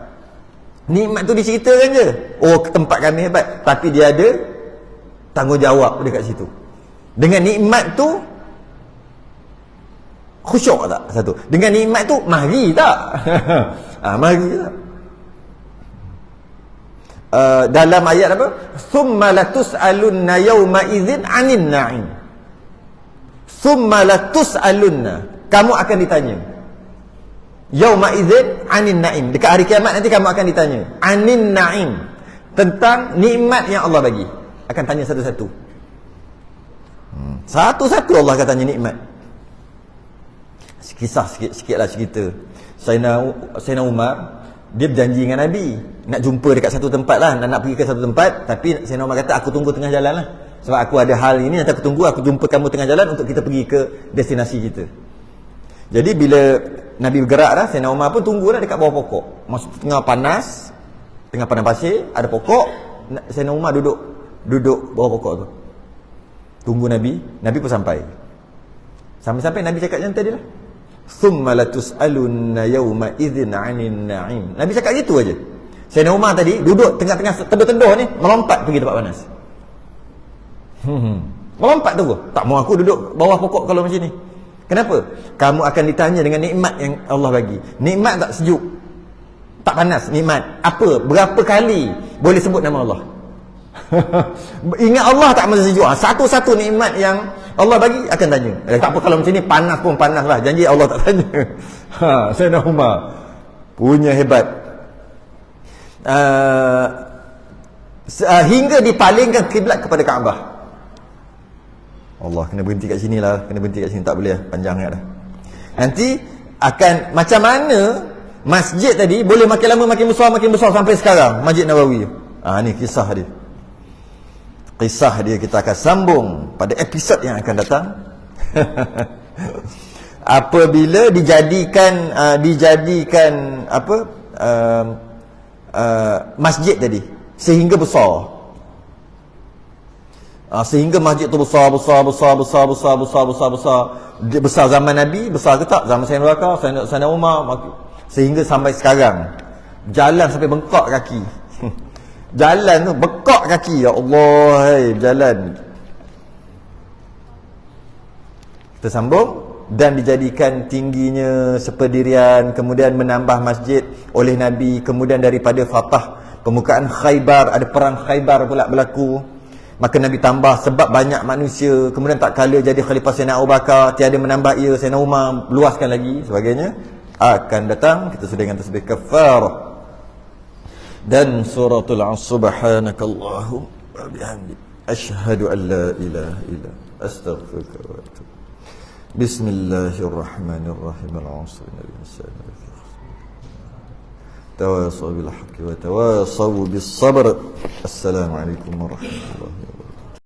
nikmat tu diceritakan je. Oh, tempat kami hebat, tapi dia ada tanggungjawab dekat situ. Dengan nikmat tu khusyuk tak? Satu. Dengan nikmat tu mari tak? Mari tak? Dalam ayat apa? Thumma latus'alunna yawma idzin 'anil na'im. Thumma latus'alunna, kamu akan ditanya. Yawma idzin 'anil na'im. Dekat hari kiamat nanti kamu akan ditanya 'anil na'im, tentang nikmat yang Allah bagi. Akan tanya satu-satu. Satu-satu Allah akan tanya nikmat. Kisah sikit-sikitlah cerita. Sayyidina Umar, dia berjanji dengan Nabi nak jumpa dekat satu tempat lah, nak pergi ke satu tempat. Tapi Sayyidina Umar kata, aku tunggu tengah jalan lah, sebab aku ada hal ini, nanti aku tunggu, aku jumpa kamu tengah jalan untuk kita pergi ke destinasi kita. Jadi bila Nabi bergerak dah, Sayyidina Umar pun tunggulah dekat bawah pokok. Masa tengah panas pasir, ada pokok. Sayyidina Umar duduk bawah pokok tu, tunggu Nabi. Nabi pun sampai. Sampai Nabi cakap yang tadi lah, thumma latus'alunna yawma idzin 'anil na'im. Nabi cakap gitu aja. Sayyidina Umar tadi duduk tengah-tengah teduh-teduh ni, melompat pergi tempat panas. Melompat tu. Tak mau aku duduk bawah pokok kalau macam ni. Kenapa? Kamu akan ditanya dengan nikmat yang Allah bagi. Nikmat tak sejuk, tak panas, nikmat. Apa? Berapa kali boleh sebut nama Allah? Ingat Allah tak masa sejuk. Satu-satu nikmat yang Allah bagi akan tanya. Tak apa, kalau macam ni panas pun panas lah. Janji Allah tak tanya. Sayyidina Umar punya hebat. Hingga dipalingkan kiblat kepada Kaabah. Allah, kena berhenti kat sini lah. Kena berhenti kat sini, tak boleh, panjang dah. Nanti akan macam mana masjid tadi boleh makin lama makin besar sampai sekarang, Masjid Nabawi. Ni kisah dia. Kisah dia kita akan sambung pada episod yang akan datang. Apabila dijadikan masjid tadi sehingga besar. Sehingga masjid tu besar. Dia besar zaman Nabi, besar ke tak? Zaman Sayyidina Abu Bakar, Sayyidina Umar, sehingga sampai sekarang. Jalan sampai bengkak kaki. Jalan tu bekak kaki, ya Allah, jalan. Kita sambung. Dan dijadikan tingginya seperdirian, kemudian menambah masjid oleh Nabi, kemudian daripada Fatah pembukaan Khaybar, ada perang Khaybar pula berlaku. Maka Nabi tambah sebab banyak manusia, kemudian tak kala jadi khalifah Sayyidina Abu Bakar, tiada menambah ia, Sayyidina Umar luaskan lagi sebagainya. Akan datang kita sudah dengan tasbih kafarah dan suratul subhanakallahu wa bihamdi asyhadu an la ilaha illa astaghfiruka wa atubu. Bismillahirrahmanirrahim. Al-'asr innal insana lafi khusr. Tawasaw bil haqqi wa tawasaw bis sabr. Assalamu alaikum warahmatullahi wabarakatuh.